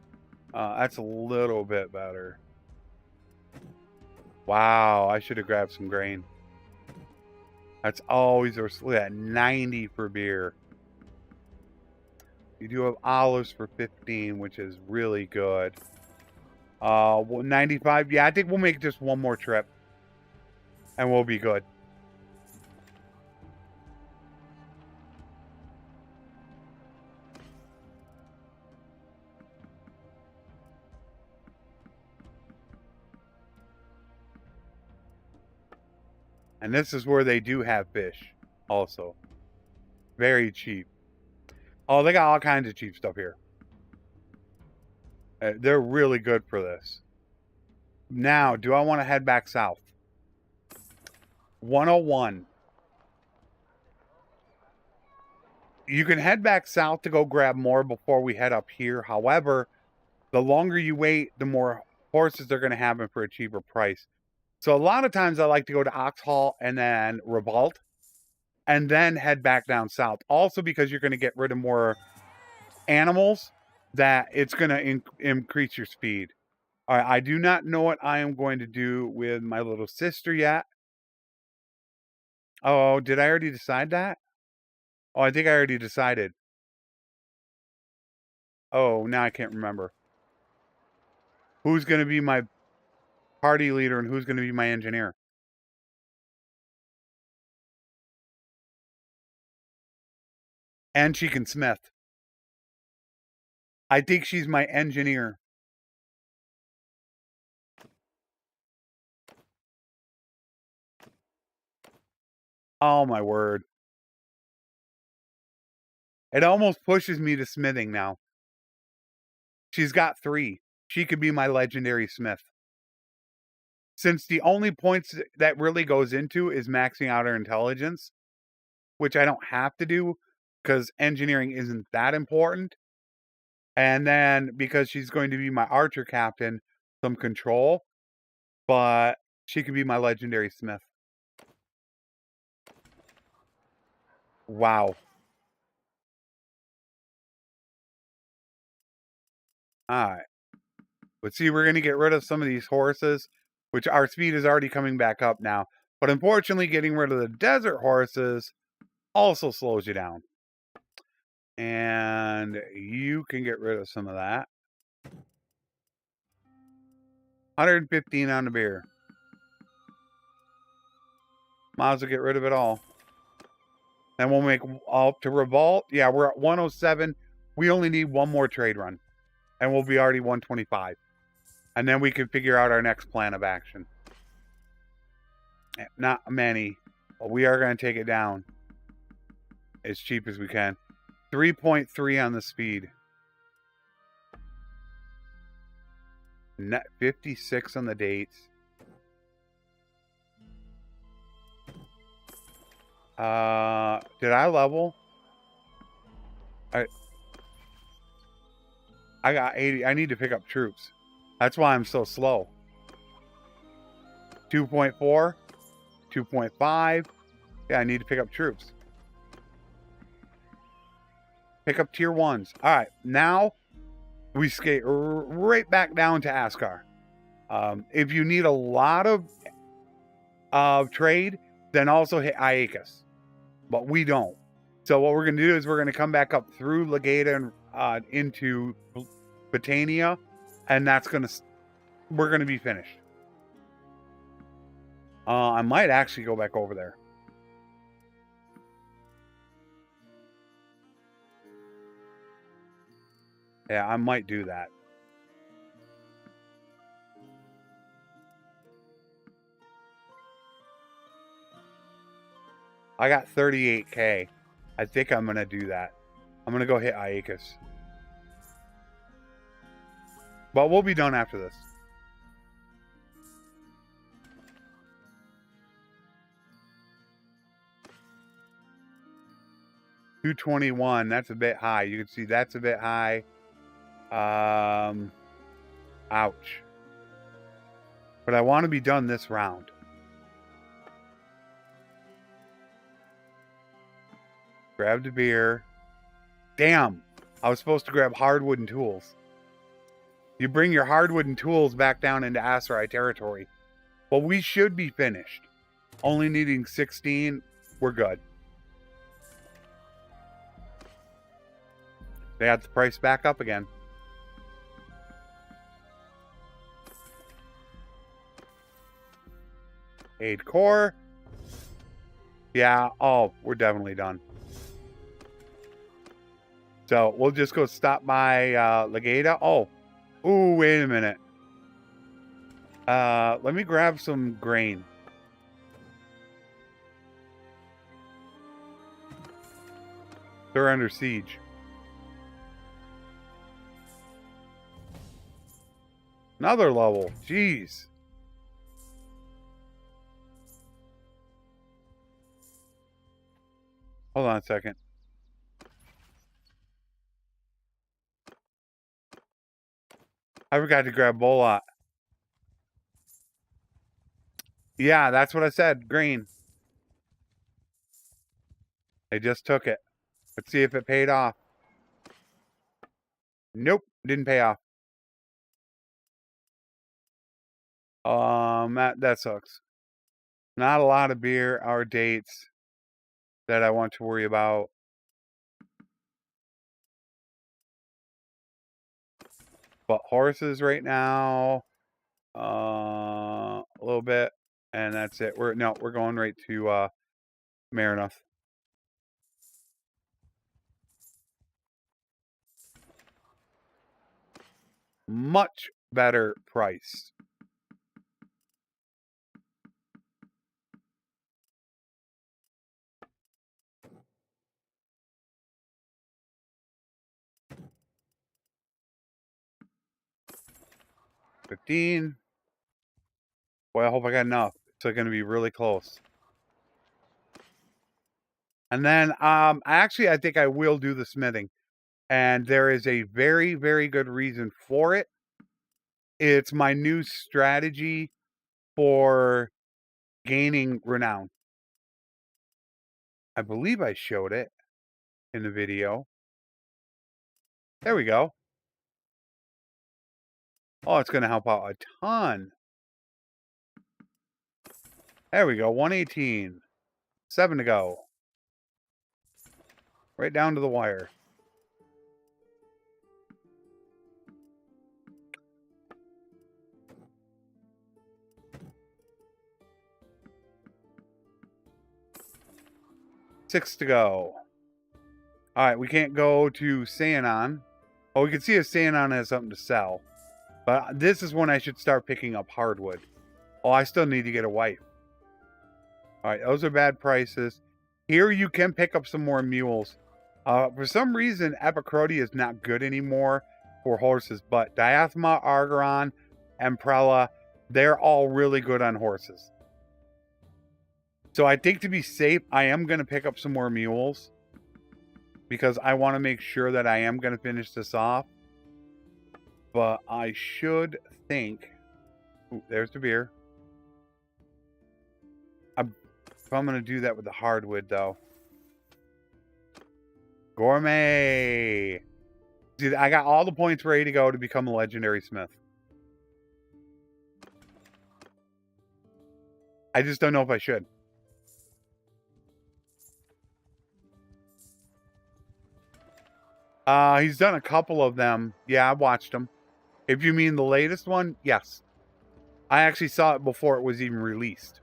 That's a little bit better. Wow, I should have grabbed some grain. That's always at 90 for beer. You do have olives for 15, which is really good. 95. Yeah, I think we'll make just one more trip, and we'll be good. And this is where they do have fish, also. Very cheap. Oh, they got all kinds of cheap stuff here. They're really good for this. Now, do I want to head back south? 101. You can head back south to go grab more before we head up here. However, the longer you wait, the more horses they're going to have for a cheaper price. So a lot of times I like to go to Oxhall and then Revolt and then head back down south. Also because you're going to get rid of more animals, that it's going to increase your speed. All right, I do not know what I am going to do with my little sister yet. Oh, did I already decide that? Oh, I think I already decided. Oh, now I can't remember. Who's going to be my party leader and who's going to be my engineer? And she can smith. I think she's my engineer. Oh, my word. It almost pushes me to smithing now. She's got 3. She could be my legendary smith. Since the only points that really goes into is maxing out her intelligence, which I don't have to do because engineering isn't that important. And then because she's going to be my archer captain, some control, but she could be my legendary smith. Wow. All right. But see, we're going to get rid of some of these horses, which our speed is already coming back up now. But unfortunately, getting rid of the desert horses also slows you down. And you can get rid of some of that. 115 on the beer. Might as well get rid of it all. Then we'll make up to Revolt. Yeah, we're at 107. We only need one more trade run. And we'll be already 125. And then we can figure out our next plan of action. Not many. But we are going to take it down as cheap as we can. 3.3 on the speed. 56 on the dates. Did I level? I got 80. I need to pick up troops. That's why I'm so slow. 2.4, 2.5. Yeah, I need to pick up troops. Pick up tier 1s. All right, now we skate right back down to Askar. If you need a lot of trade, then also hit IEcus. But we don't. So what we're going to do is we're going to come back up through Legata and into Botania, and we're going to be finished. I might actually go back over there. Yeah, I might do that. I got 38K. I think I'm going to do that. I'm going to go hit Iacus. But we'll be done after this. $221. That's a bit high. You can see that's a bit high. Ouch. But I want to be done this round. Grabbed a beer. Damn. I was supposed to grab hardwood and tools. You bring your hardwood and tools back down into Aserai territory. Well, we should be finished. Only needing 16. We're good. They got the price back up again. Aid core. Yeah. Oh, we're definitely done. So we'll just go stop by Legata. Oh. Ooh, wait a minute. Let me grab some grain. They're under siege. Another level. Jeez. Hold on a second. I forgot to grab Bolot. Yeah, that's what I said. Green. They just took it. Let's see if it paid off. Nope, didn't pay off. That sucks. Not a lot of beer or dates that I want to worry about. But horses right now, a little bit, and that's it. We're going right to Marinoth. Much better price. $15. Boy, I hope I got enough. It's going to be really close. And then, actually, I think I will do the smithing. And there is a very, very good reason for it. It's my new strategy for gaining renown. I believe I showed it in the video. There we go. Oh, it's going to help out a ton. There we go. 118. 7 to go. Right down to the wire. Six to go. All right, we can't go to Sanon. Oh, we can see if Sanon has something to sell. But this is when I should start picking up hardwood. Oh, I still need to get a wife. All right, those are bad prices. Here you can pick up some more mules. For some reason, Epicrody is not good anymore for horses. But Diathema, Argeron, and Prella, they're all really good on horses. So I think to be safe, I am going to pick up some more mules. Because I want to make sure that I am going to finish this off. But I should think... Ooh, there's the beer. I'm going to do that with the hardwood, though. Gourmet! See, I got all the points ready to go to become a legendary smith. I just don't know if I should. He's done a couple of them. Yeah, I watched them. If you mean the latest one, yes. I actually saw it before it was even released.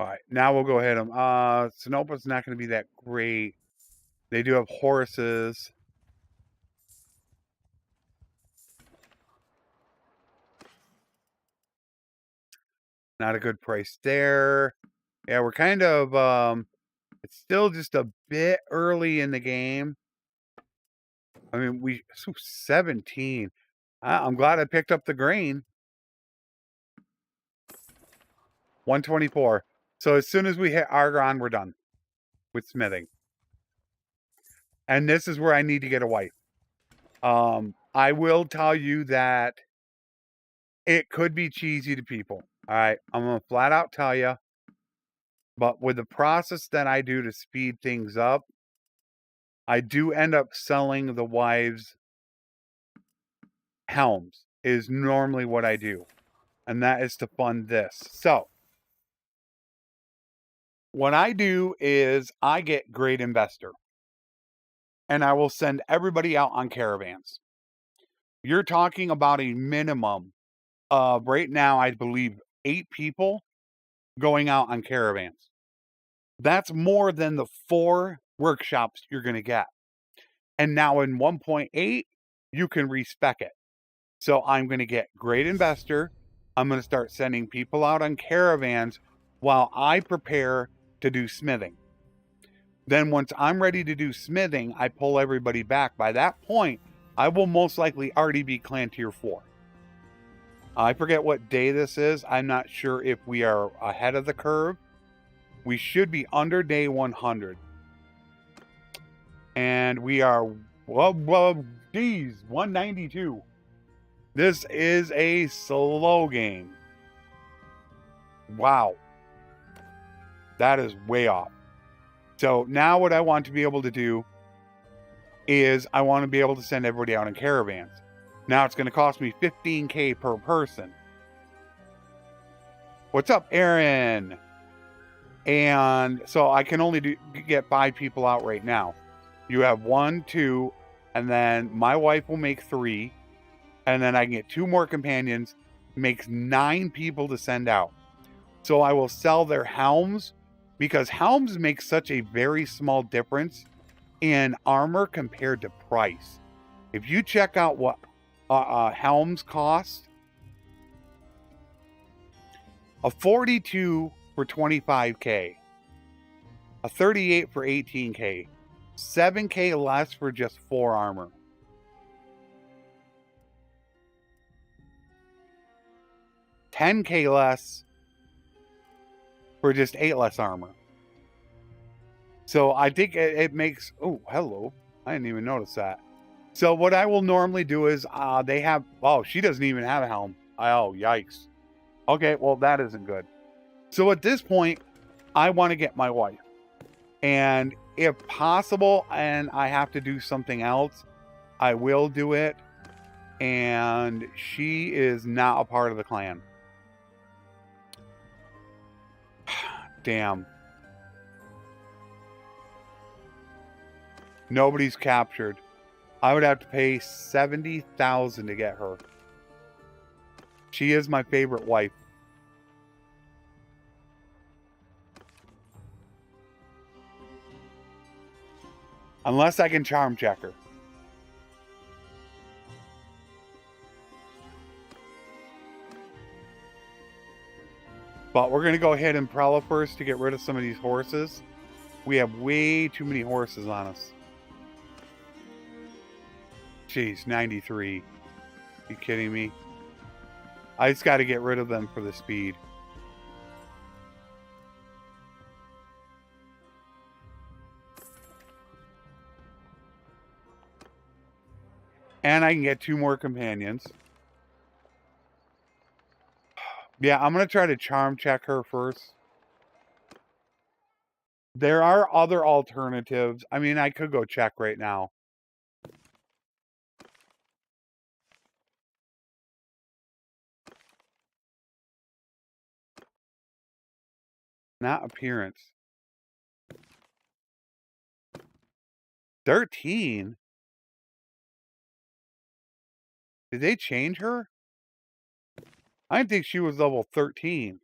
All right, now we'll go hit them. Sinopa's not going to be that great. They do have horses. Not a good price there. Yeah, we're kind of, it's still just a bit early in the game. I mean, 17. I'm glad I picked up the grain. 124. So as soon as we hit Argon, we're done with smithing. And this is where I need to get a wife. I will tell you that it could be cheesy to people. All right, I'm going to flat out tell you. But with the process that I do to speed things up, I do end up selling the wives' helms is normally what I do. And that is to fund this. So what I do is I get Great Investor. And I will send everybody out on caravans. You're talking about a minimum of right now, I believe, 8 people going out on caravans. That's more than the 4 workshops you're going to get. And now in 1.8, you can respec it. So I'm going to get Great Investor. I'm going to start sending people out on caravans while I prepare to do smithing. Then once I'm ready to do smithing, I pull everybody back. By that point, I will most likely already be clan tier 4. I forget what day this is. I'm not sure if we are ahead of the curve. We should be under day 100. And we are, well, geez, 192. This is a slow game. Wow. That is way off. So now what I want to be able to do is I want to be able to send everybody out in caravans. Now it's going to cost me 15K per person. What's up, Aaron? And so I can only get 5 people out right now. You have 1, 2, and then my wife will make 3. And then I can get 2 more companions. Makes 9 people to send out. So I will sell their helms because helms make such a very small difference in armor compared to price. If you check out what helms cost, a 42 for 25K, a 38 for 18K, 7K less for just 4 armor. $10K less for just 8 less armor. So I think it makes... Oh, hello. I didn't even notice that. So what I will normally do is they have... Oh, she doesn't even have a helm. Oh, yikes. Okay, well, that isn't good. So at this point, I want to get my wife. And if possible, and I have to do something else, I will do it. And she is not a part of the clan. Damn. Nobody's captured. I would have to pay 70,000 to get her. She is my favorite wife. Unless I can charm check her. But we're going to go ahead and Prella first to get rid of some of these horses. We have way too many horses on us. Jeez, 93. Are you kidding me? I just got to get rid of them for the speed. And I can get 2 more companions. Yeah, I'm going to try to charm check her first. There are other alternatives. I mean, I could go check right now. Not appearance. 13? Did they change her? I didn't think she was level 13.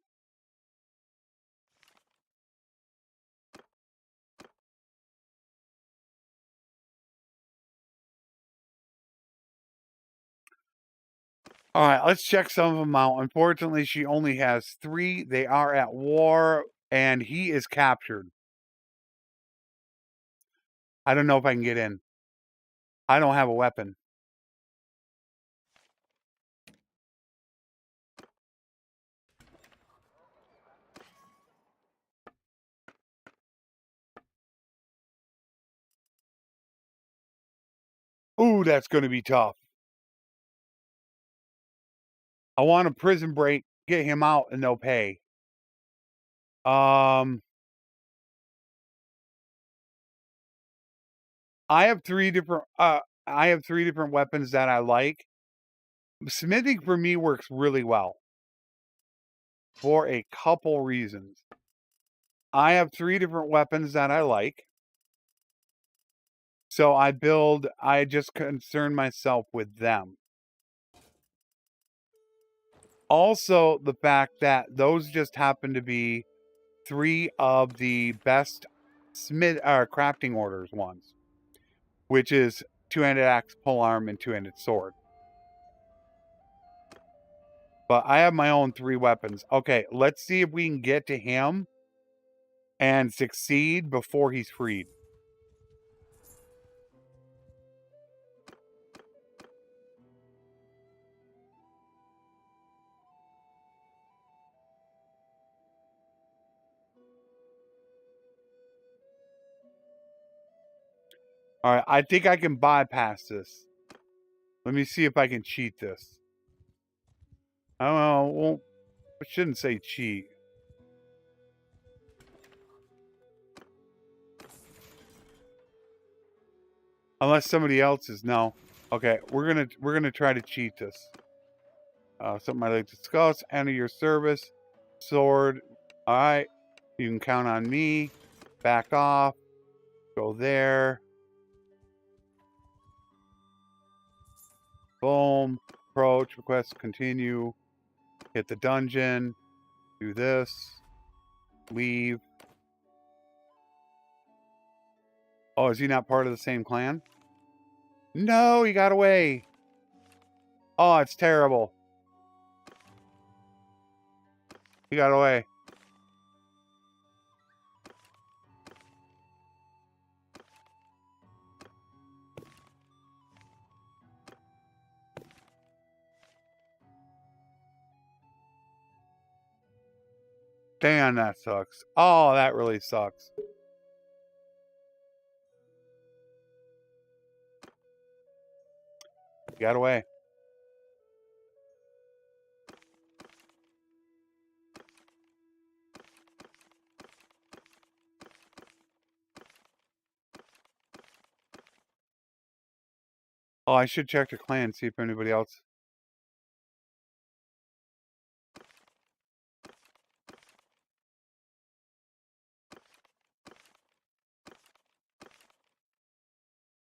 All right, let's check some of them out. Unfortunately, she only has 3. They are at war, and he is captured. I don't know if I can get in. I don't have a weapon. Ooh, that's going to be tough. I want a prison break, get him out, and they'll pay. I have 3 different weapons that I like. Smithing for me works really well for a couple reasons. I have 3 different weapons that I like. So I just concern myself with them. Also, the fact that those just happen to be 3 of the best crafting orders ones, which is two-handed axe, polearm, and two-handed sword. But I have my own 3 weapons. Okay, let's see if we can get to him and succeed before he's freed. All right, I think I can bypass this. Let me see if I can cheat this. I don't know. Well, I shouldn't say cheat. Unless somebody else is. No. Okay, we're gonna try to cheat this. Something I'd like to discuss. Enter your service. Sword. All right. You can count on me. Back off. Go there. Boom. Approach. Request. Continue. Hit the dungeon. Do this. Leave. Oh, is he not part of the same clan? No, he got away. Oh, it's terrible. He got away. Damn, that sucks. Oh, that really sucks. He got away. Oh, I should check the clan, see if anybody else.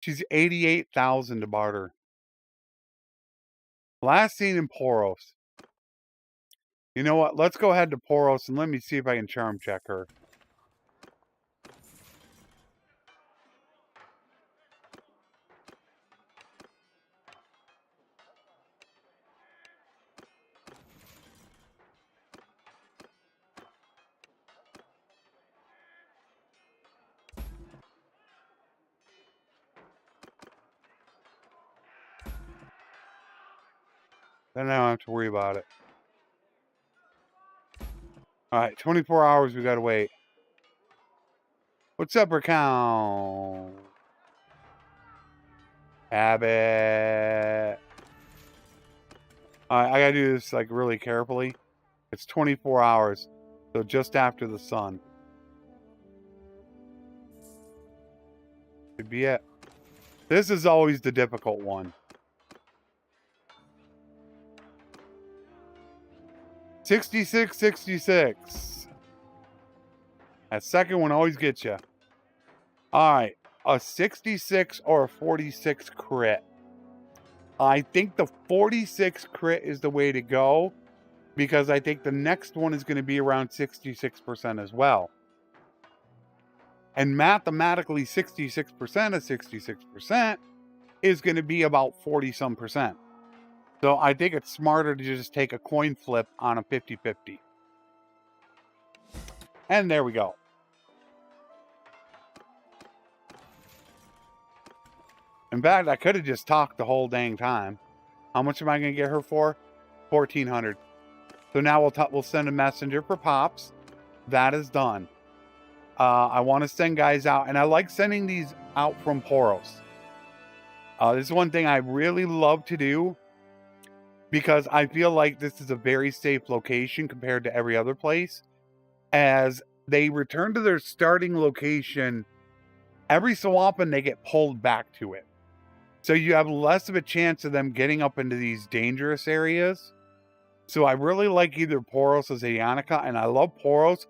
She's 88,000 to barter. Last seen in Poros. You know what? Let's go ahead to Poros and let me see if I can charm check her. Then I don't have to worry about it. Alright, 24 hours we gotta wait. What's up, account? Abbott. Alright, I gotta do this like really carefully. It's 24 hours, so just after the sun. Could be it. This is always the difficult one. 66, 66. That second one always gets you. Alright, a 66 or a 46 crit. I think the 46 crit is the way to go, because I think the next one is going to be around 66% as well. And mathematically, 66% of 66% is going to be about 40-some%. So I think it's smarter to just take a coin flip on a 50-50. And there we go. In fact, I could have just talked the whole dang time. How much am I going to get her for? 1,400. So now we'll send a messenger for Pops. That is done. I want to send guys out, and I like sending these out from Poros. This is one thing I really love to do because I feel like this is a very safe location compared to every other place. As they return to their starting location, every so often they get pulled back to it. So you have less of a chance of them getting up into these dangerous areas. So I really like either Poros or Zayanica, and I love Poros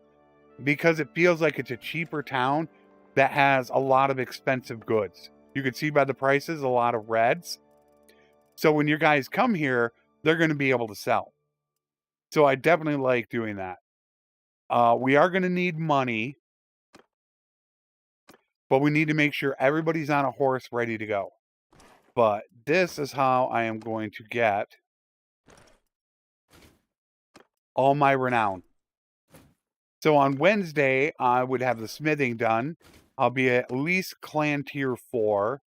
because it feels like it's a cheaper town that has a lot of expensive goods. You can see by the prices, a lot of reds. So when your guys come here, they're going to be able to sell. So I definitely like doing that. We are going to need money, but we need to make sure everybody's on a horse ready to go. But this is how I am going to get all my renown. So on Wednesday, I would have the smithing done. I'll be at least clan tier 4.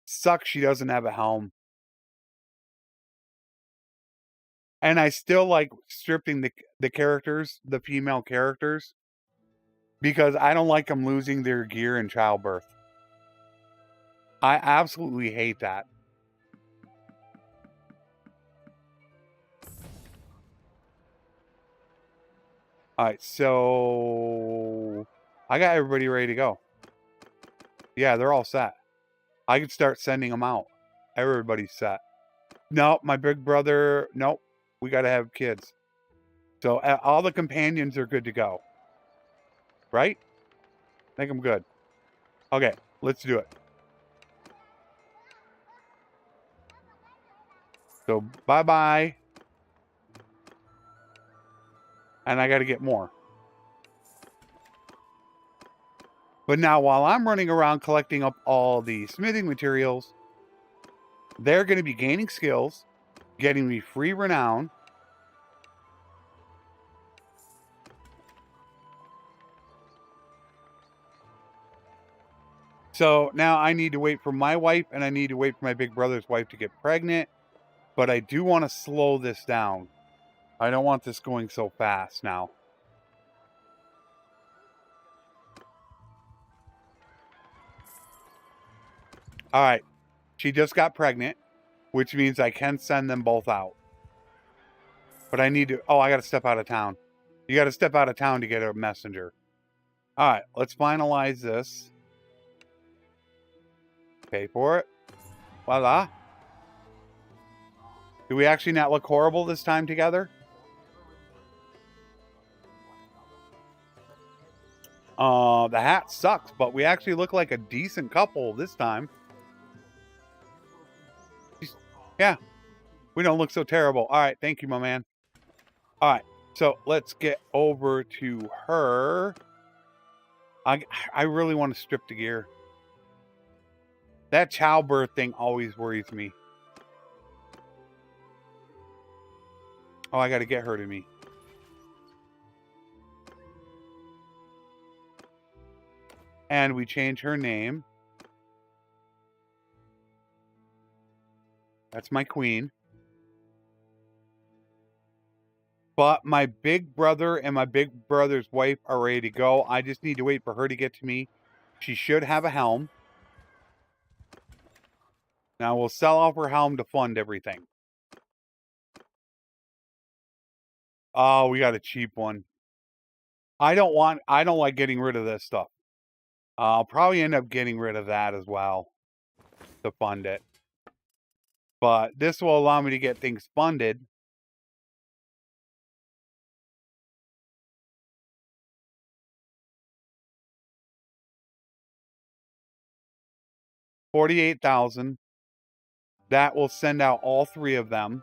Sucks she doesn't have a helm. And I still like stripping the characters, the female characters, because I don't like them losing their gear in childbirth. I absolutely hate that. All right, so I got everybody ready to go. Yeah, they're all set. I can start sending them out. Everybody's set. No, my big brother, nope. We got to have kids. So all the companions are good to go. Right? Make them good. Okay, let's do it. So bye-bye. And I got to get more. But now while I'm running around collecting up all the smithing materials, they're going to be gaining skills, getting me free renown. So now I need to wait for my wife and I need to wait for my big brother's wife to get pregnant. But I do want to slow this down. I don't want this going so fast now. All right. She just got pregnant, which means I can send them both out. But I need to... Oh, I got to step out of town. You got to step out of town to get a messenger. All right. Let's finalize this. Pay for it. Voila. Do we actually not look horrible this time together? The hat sucks, but we actually look like a decent couple this time. Yeah, we don't look so terrible. All right, thank you, my man. All right, so let's get over to her. I really want to strip the gear. That childbirth thing always worries me. Oh, I got to get her to me. And we change her name. That's my queen. But my big brother and my big brother's wife are ready to go. I just need to wait for her to get to me. She should have a helm. Now we'll sell off her helm to fund everything. Oh, we got a cheap one. I don't like getting rid of this stuff. I'll probably end up getting rid of that as well to fund it. But this will allow me to get things funded. $48,000. That will send out all 3 of them.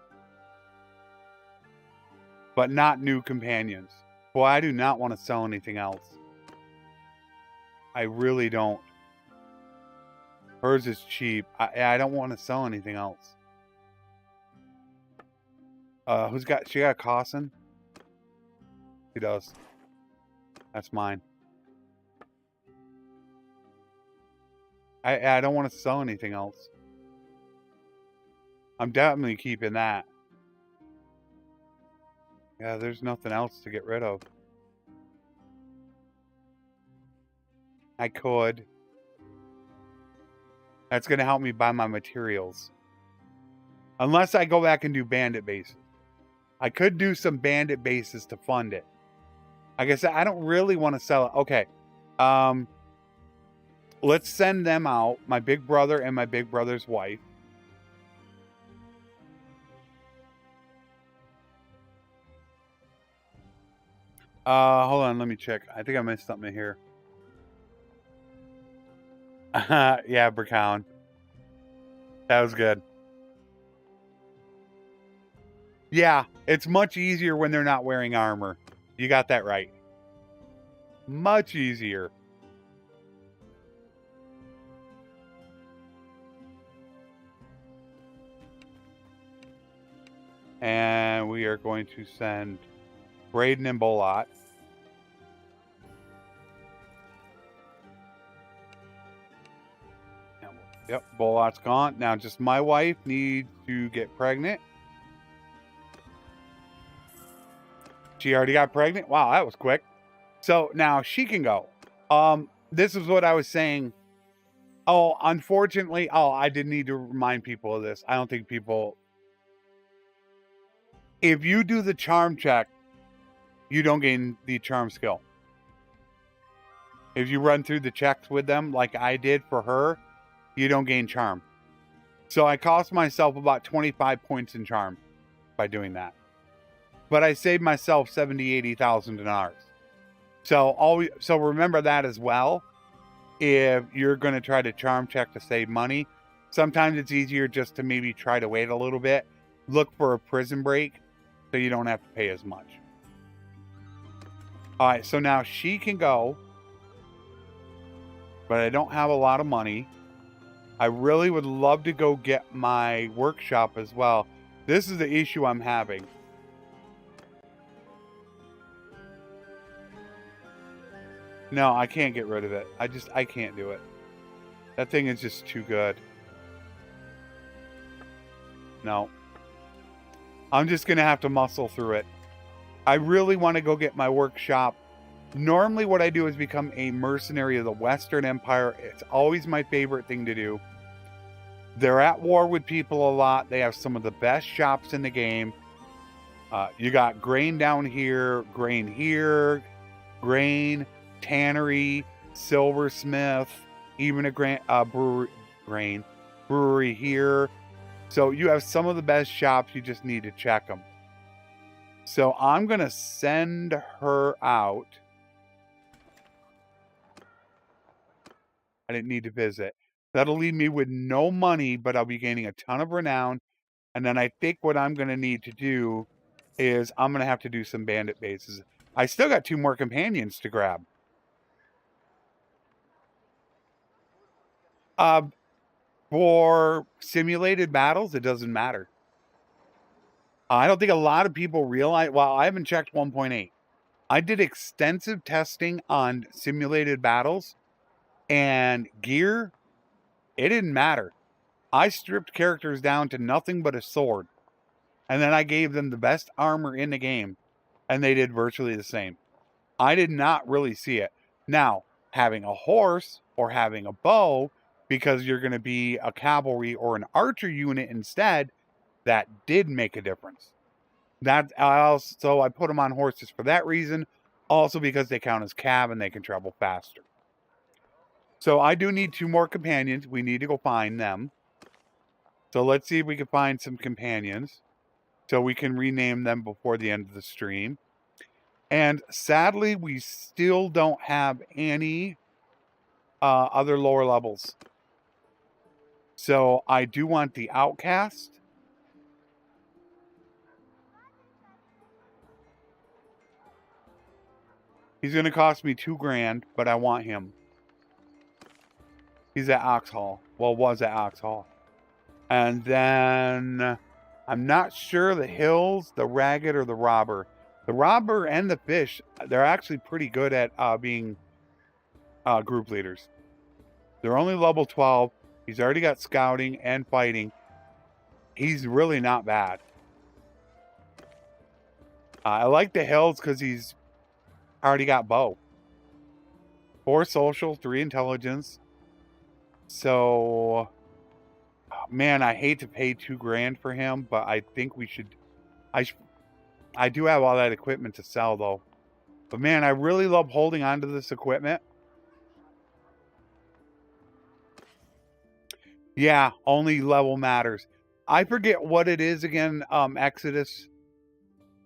But not new companions. Boy, I do not want to sell anything else. I really don't. Hers is cheap. I don't want to sell anything else. She got Kaoses? She does. That's mine. I don't want to sell anything else. I'm definitely keeping that. Yeah, there's nothing else to get rid of. I could. That's going to help me buy my materials. Unless I go back and do bandit bases. I could do some bandit bases to fund it. Like I said, I don't really want to sell it. Okay. Let's send them out. My big brother and my big brother's wife. Hold on. Let me check. I think I missed something here. Yeah, Bracown. That was good. Yeah, it's much easier when they're not wearing armor. You got that right. Much easier. And we are going to send Braden and Bolot. Yep, Bolot's gone. Now just my wife needs to get pregnant. She already got pregnant? Wow, that was quick. So now she can go. This is what I was saying. Oh, unfortunately, I did need to remind people of this. I don't think people... If you do the charm check, you don't gain the charm skill. If you run through the checks with them, like I did for her, you don't gain charm. So I cost myself about 25 points in charm by doing that. But I saved myself 70,000, 80,000 dinars. So remember that as well. If you're going to try to charm check to save money, sometimes it's easier just to maybe try to wait a little bit. Look for a prison break so you don't have to pay as much. All right, so now she can go. But I don't have a lot of money. I really would love to go get my workshop as well. This is the issue I'm having. No, I can't get rid of it. I can't do it. That thing is just too good. No. I'm just going to have to muscle through it. I really want to go get my workshop. Normally what I do is become a mercenary of the Western Empire. It's always my favorite thing to do. They're at war with people a lot. They have some of the best shops in the game. You got grain down here, grain, tannery, silversmith, even a brewery here. So you have some of the best shops. You just need to check them. So I'm going to send her out. I didn't need to visit. That'll leave me with no money, but I'll be gaining a ton of renown. And then I think what I'm going to need to do is I'm going to have to do some bandit bases. I still got 2 more companions to grab. For simulated battles, it doesn't matter. I don't think a lot of people realize... Well, I haven't checked 1.8. I did extensive testing on simulated battles. And gear, it didn't matter. I stripped characters down to nothing but a sword. And then I gave them the best armor in the game. And they did virtually the same. I did not really see it. Now, having a horse or having a bow, because you're going to be a cavalry or an archer unit instead, that did make a difference. So I put them on horses for that reason. Also because they count as cav and they can travel faster. So I do need 2 more companions. We need to go find them. So let's see if we can find some companions. So we can rename them before the end of the stream. And sadly, we still don't have any other lower levels. So I do want the outcast. He's going to cost me 2 grand, but I want him. He's at Oxhall. Well, was at Oxhall. And then I'm not sure the hills, the ragged, or the robber. The robber and the fish, they're actually pretty good at being group leaders. They're only level 12. He's already got scouting and fighting. He's really not bad. I like the hills because he's already got bow. 4 social, 3 intelligence. So, man, I hate to pay $2,000 for him, but I think we should. I do have all that equipment to sell though. But man, I really love holding on to this equipment. Yeah, only level matters. I forget what it is again, Exodus.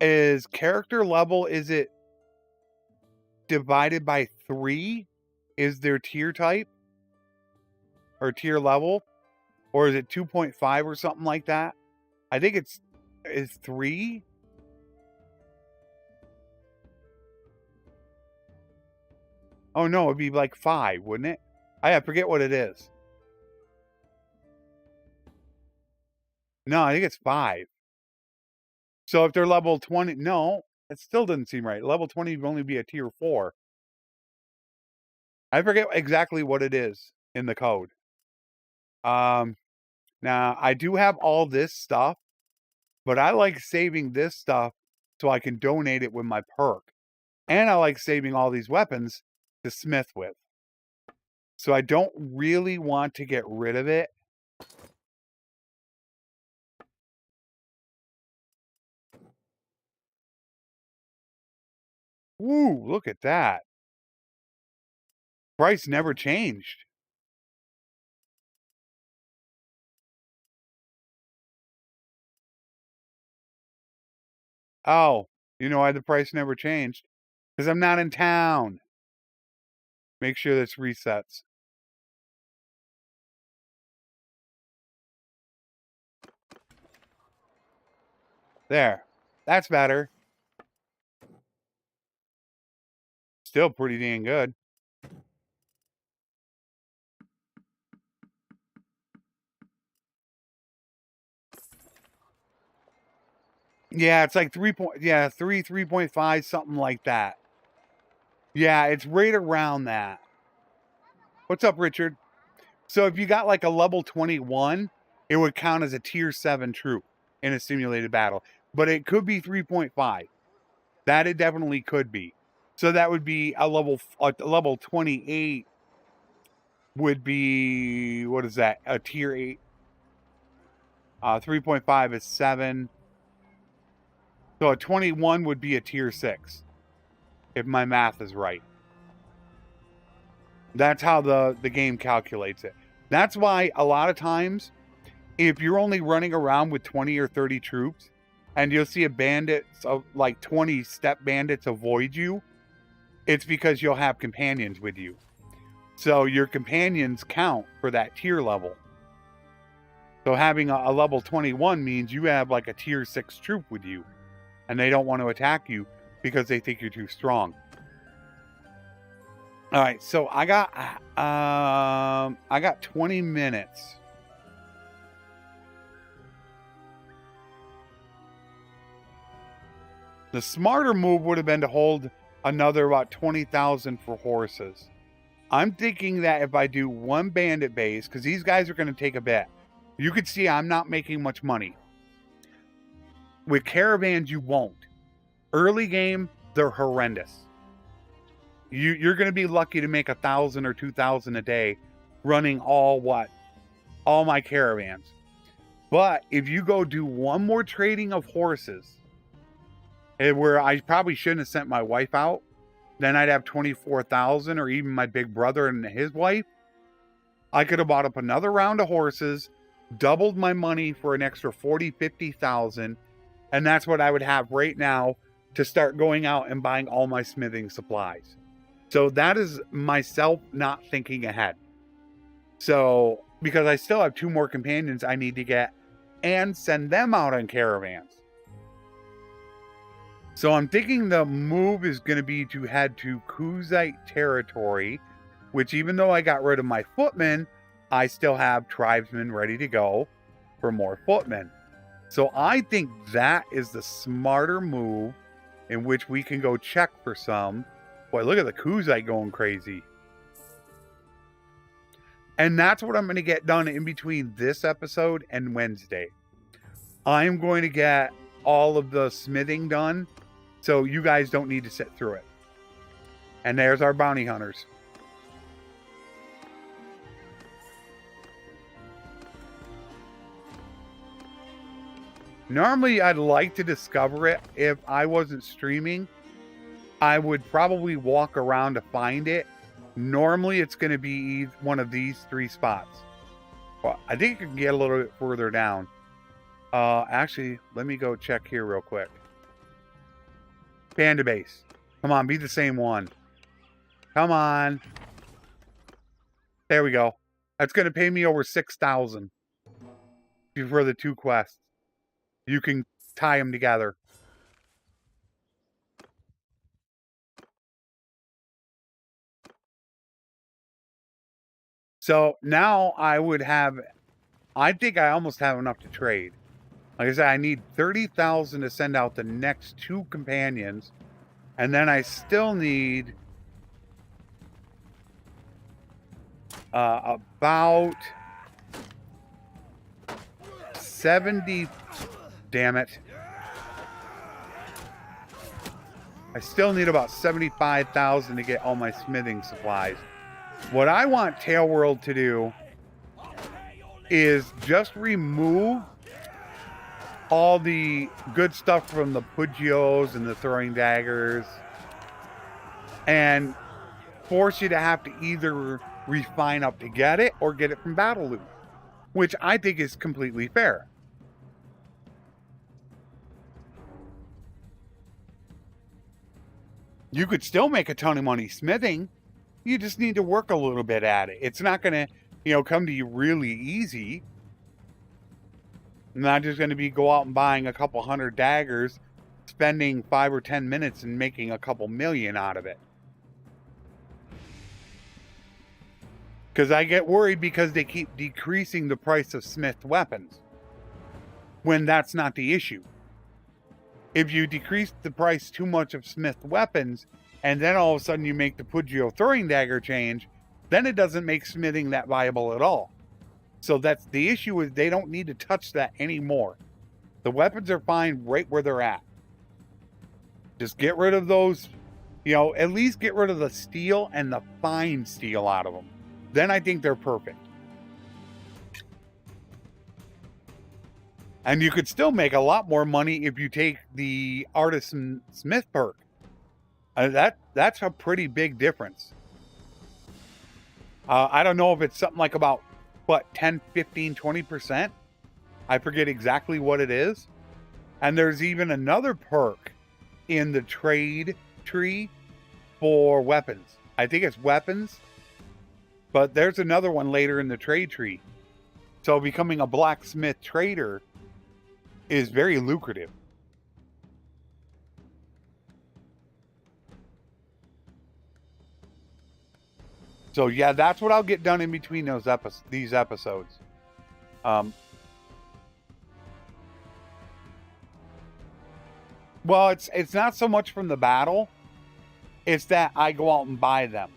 Is character level, is it divided by 3? Is there tier type? Or tier level? Or is it 2.5 or something like that? I think it's 3. Oh no, it'd be like 5, wouldn't it? I forget what it is. No, I think it's 5. So if they're level 20, no, it still doesn't seem right. Level 20 would only be a tier 4. I forget exactly what it is in the code. Now I do have all this stuff, but I like saving this stuff so I can donate it with my perk. And I like saving all these weapons to smith with. So I don't really want to get rid of it. Ooh, look at that. Price never changed. Oh, you know why the price never changed? Because I'm not in town. Make sure this resets. There. That's better. Still pretty dang good. Yeah, it's like 3.5, something like that. Yeah, it's right around that. What's up, Richard? So if you got like a level 21, it would count as a tier 7 troop in a simulated battle. But it could be 3.5. That it definitely could be. So that would be a level 28 would be, what is that? A tier 8. 3.5 is 7. So a 21 would be a tier 6. If my math is right. That's how the game calculates it. That's why a lot of times, if you're only running around with 20 or 30 troops, and you'll see a bandit, so like 20 step bandits avoid you, it's because you'll have companions with you. So your companions count for that tier level. So having a level 21 means you have like a tier 6 troop with you, and they don't want to attack you because they think you're too strong. All right, so I got 20 minutes. The smarter move would have been to hold another about 20,000 for horses. I'm thinking that if I do one bandit base, because these guys are going to take a bet. You could see I'm not making much money. With caravans, you won't. Early game, they're horrendous. You're going to be lucky to make 1,000 or 2,000 a day running all my caravans. But if you go do one more trading of horses, where I probably shouldn't have sent my wife out, then I'd have 24,000, or even my big brother and his wife. I could have bought up another round of horses, doubled my money for an extra 40, 50,000, and that's what I would have right now to start going out and buying all my smithing supplies. So that is myself not thinking ahead. So, because I still have 2 more companions I need to get and send them out on caravans. So I'm thinking the move is going to be to head to Kaoses territory, which even though I got rid of my footmen, I still have tribesmen ready to go for more footmen. So I think that is the smarter move in which we can go check for some. Boy, look at the Kaoses going crazy. And that's what I'm going to get done in between this episode and Wednesday. I'm going to get all of the smithing done, so you guys don't need to sit through it. And there's our bounty hunters. Normally, I'd like to discover it. If I wasn't streaming, I would probably walk around to find it. Normally, it's going to be one of these 3 spots. Well, I think you can get a little bit further down. Actually, let me go check here real quick. Panda base. Come on, be the same one. Come on. There we go. That's going to pay me over 6,000 for the 2 quests. You can tie them together. So now I would have, I think I almost have enough to trade. Like I said, I need 30,000 to send out the next 2 companions. And then I still need about 70. Damn it. I still need about 75,000 to get all my smithing supplies. What I want Tailworld to do is just remove all the good stuff from the Pugios and the throwing daggers and force you to have to either refine up to get it or get it from battle loot, which I think is completely fair. You could still make a ton of money smithing. You just need to work a little bit at it. It's not going to, come to you really easy. Not just going to be go out and buying a couple 100 daggers, spending 5 or 10 minutes and making a couple million out of it. Because I get worried because they keep decreasing the price of smith weapons, when that's not the issue. If you decrease the price too much of smith weapons, and then all of a sudden you make the Pugio throwing dagger change, then it doesn't make smithing that viable at all. So that's the issue, is they don't need to touch that anymore. The weapons are fine right where they're at. Just get rid of those, at least get rid of the steel and the fine steel out of them. Then I think they're perfect. And you could still make a lot more money if you take the Artisan Smith perk. That's a pretty big difference. I don't know if it's something like about, 10, 15, 20%? I forget exactly what it is. And there's even another perk in the trade tree for weapons. I think it's weapons. But there's another one later in the trade tree. So becoming a blacksmith trader is very lucrative. So yeah, that's what I'll get done in between these episodes. Well, it's not so much from the battle. It's that I go out and buy them.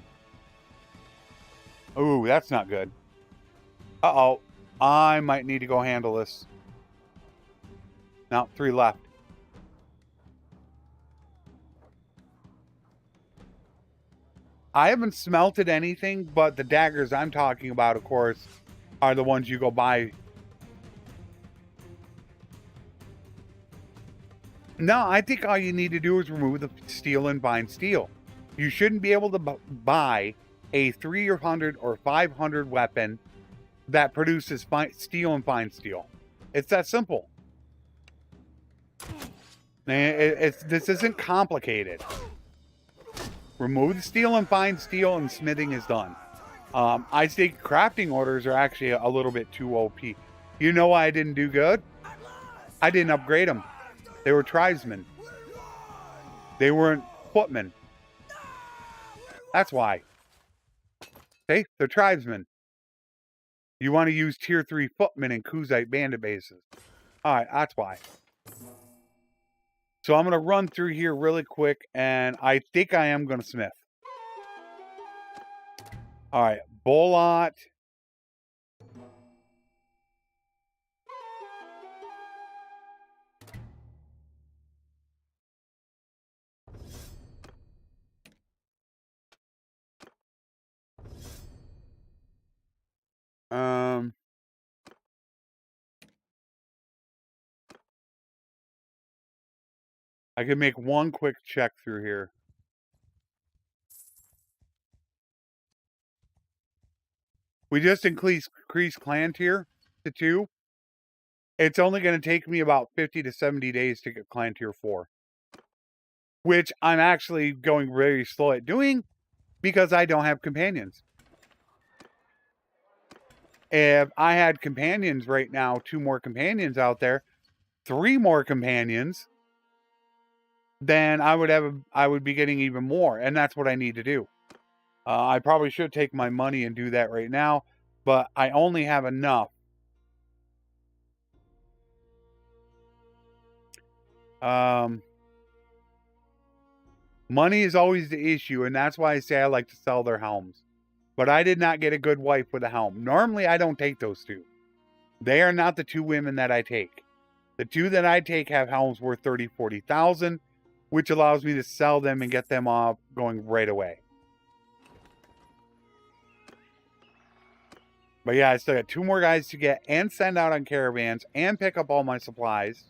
Ooh, that's not good. Uh-oh. I might need to go handle this. Now, 3 left. I haven't smelted anything, but the daggers I'm talking about, of course, are the ones you go buy. No, I think all you need to do is remove the steel and fine steel. You shouldn't be able to buy a 300 or 500 weapon that produces steel and fine steel. It's that simple. This isn't complicated. Remove the steel and fine steel and smithing is done. I think crafting orders are actually a little bit too OP. You know why I didn't do good? I didn't upgrade them. They were tribesmen. They weren't footmen. That's why. Okay, they're tribesmen. You want to use tier 3 footmen and Kaoses bandit bases. Alright, that's why. So I'm going to run through here really quick, and I think I am going to smith. Alright, Bolot. I can make one quick check through here. We just increased clan tier to 2. It's only going to take me about 50 to 70 days to get clan tier 4. Which I'm actually going very slow at doing because I don't have companions. If I had companions right now, 2 more companions out there, 3 more companions, then I would be getting even more, and that's what I need to do. I probably should take my money and do that right now, but I only have enough. Money is always the issue, and that's why I say I like to sell their helms. But I did not get a good wife with a helm. Normally, I don't take those 2. They are not the 2 women that I take. The 2 that I take have helms worth 30,000, 40,000, which allows me to sell them and get them off going right away. But yeah, I still got 2 more guys to get and send out on caravans and pick up all my supplies.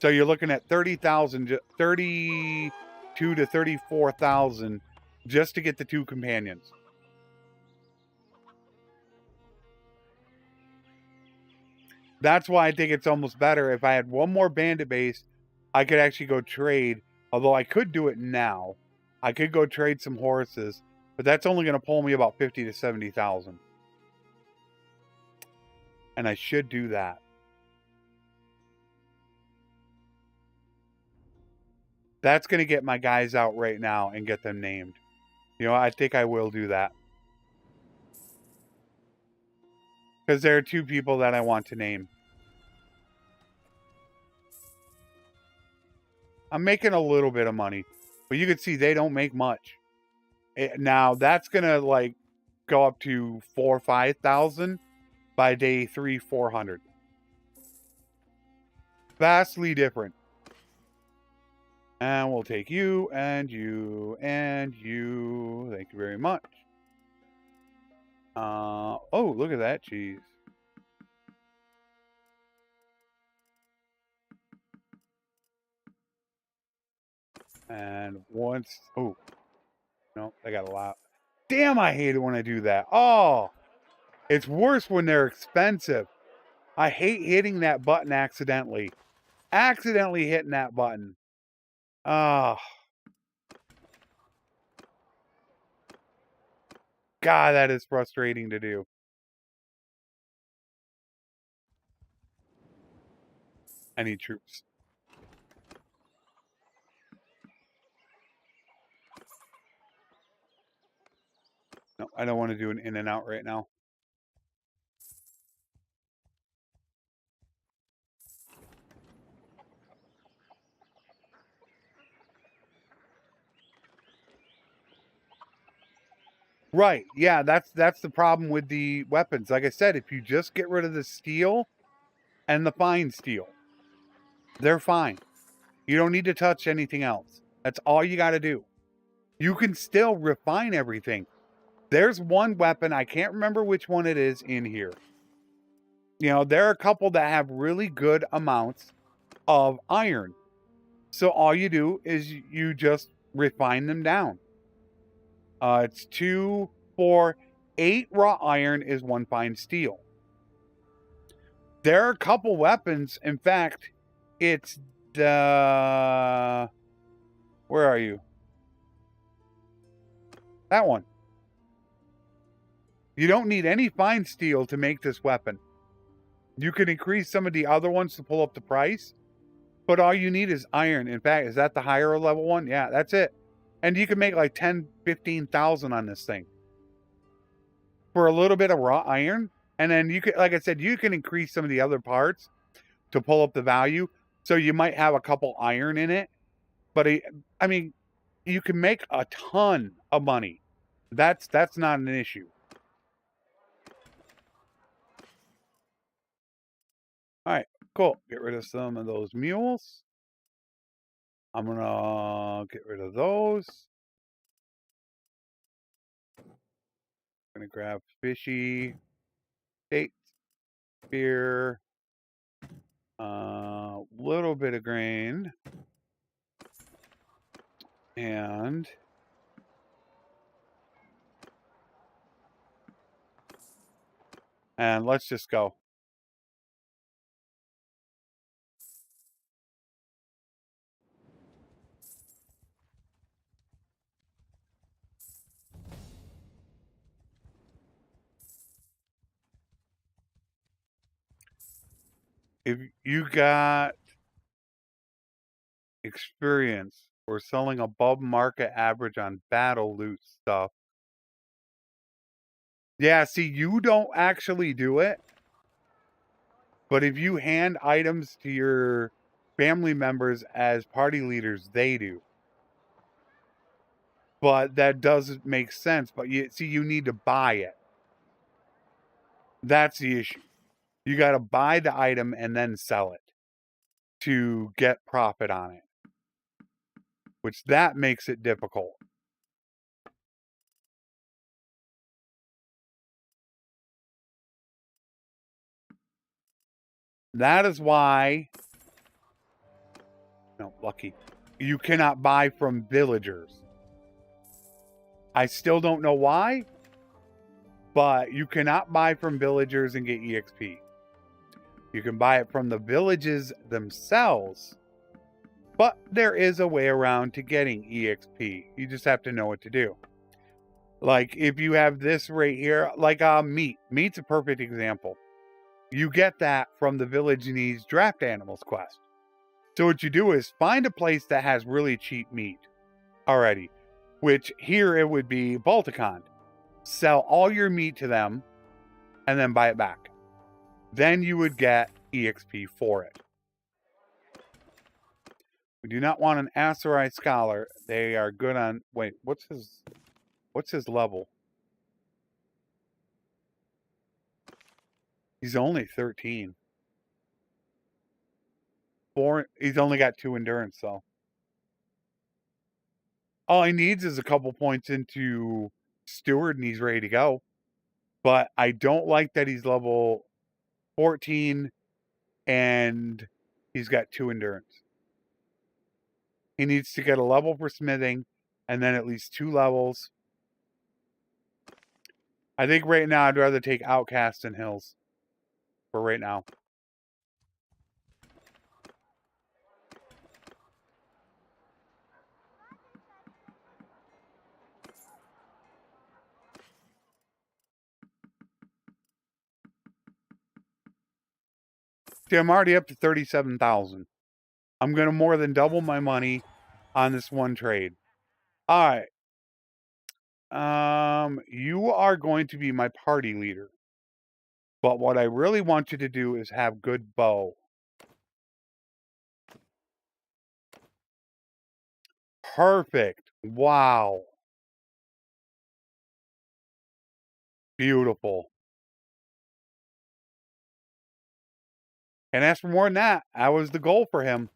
So you're looking at 30,000, 32 to 34,000 just to get the 2 companions. That's why I think it's almost better if I had 1 more bandit base, I could actually go trade. Although I could do it now. I could go trade some horses, but that's only going to pull me about 50 to 70,000. And I should do that. That's going to get my guys out right now and get them named. You know, I think I will do that. Because there are 2 people that I want to name. I'm making a little bit of money. But you can see they don't make much. Now, that's going to, like, go up to 4,000 or 5,000 by day 3, 400. Vastly different. And we'll take you, and you, and you. Thank you very much. Oh, look at that cheese. And once, oh, no, I got a lot. Damn, I hate it when I do that. Oh, it's worse when they're expensive. I hate hitting that button accidentally. Accidentally hitting that button. Oh. God, that is frustrating to do. I need troops. No, I don't want to do an in and out right now. Right. Yeah, that's the problem with the weapons. Like I said, if you just get rid of the steel and the fine steel, they're fine. You don't need to touch anything else. That's all you got to do. You can still refine everything. There's one weapon, I can't remember which one it is in here. You know, there are a couple that have really good amounts of iron. So all you do is you just refine them down. It's 2, 4, 8 raw iron is 1 fine steel. There are a couple weapons. In fact, it's the... Where are you? That one. You don't need any fine steel to make this weapon. You can increase some of the other ones to pull up the price, but all you need is iron. In fact, is that the higher level one? Yeah, that's it. And you can make like 10, 15,000 on this thing. For a little bit of raw iron. And then you can, like I said, you can increase some of the other parts to pull up the value. So you might have a couple iron in it. But I mean, you can make a ton of money. That's not an issue. All right, cool. Get rid of some of those mules. I'm gonna get rid of those. I'm gonna grab fishy, dates, beer, little bit of grain, and let's just go. If you got experience or selling above market average on battle loot stuff. Yeah, see, you don't actually do it. But if you hand items to your family members as party leaders, they do. But that doesn't make sense. But you see, you need to buy it. That's the issue. You got to buy the item and then sell it to get profit on it, which that makes it difficult. That is why, no, lucky, you cannot buy from villagers. I still don't know why, but you cannot buy from villagers and get EXP. You can buy it from the villages themselves, but there is a way around to getting EXP. You just have to know what to do. Like if you have this right here, like meat. Meat's a perfect example. You get that from the Village Needs Draft Animals quest. So what you do is find a place that has really cheap meat already, which here it would be Balticon. Sell all your meat to them and then buy it back. Then you would get EXP for it. We do not want an Aserai Scholar. They are good on... Wait, what's his level? He's only 13. He's only got 2 endurance, though. All he needs is a couple points into Steward, and he's ready to go. But I don't like that he's level 14, and he's got 2 endurance. He needs to get a level for smithing, and then at least 2 levels. I think right now I'd rather take Outcast and Hills. For right now. See, I'm already up to 37,000. I'm going to more than double my money on this one trade. All right. You are going to be my party leader. But what I really want you to do is have good bow. Perfect. Wow. Beautiful. Can't ask for more than that. That was the goal for him.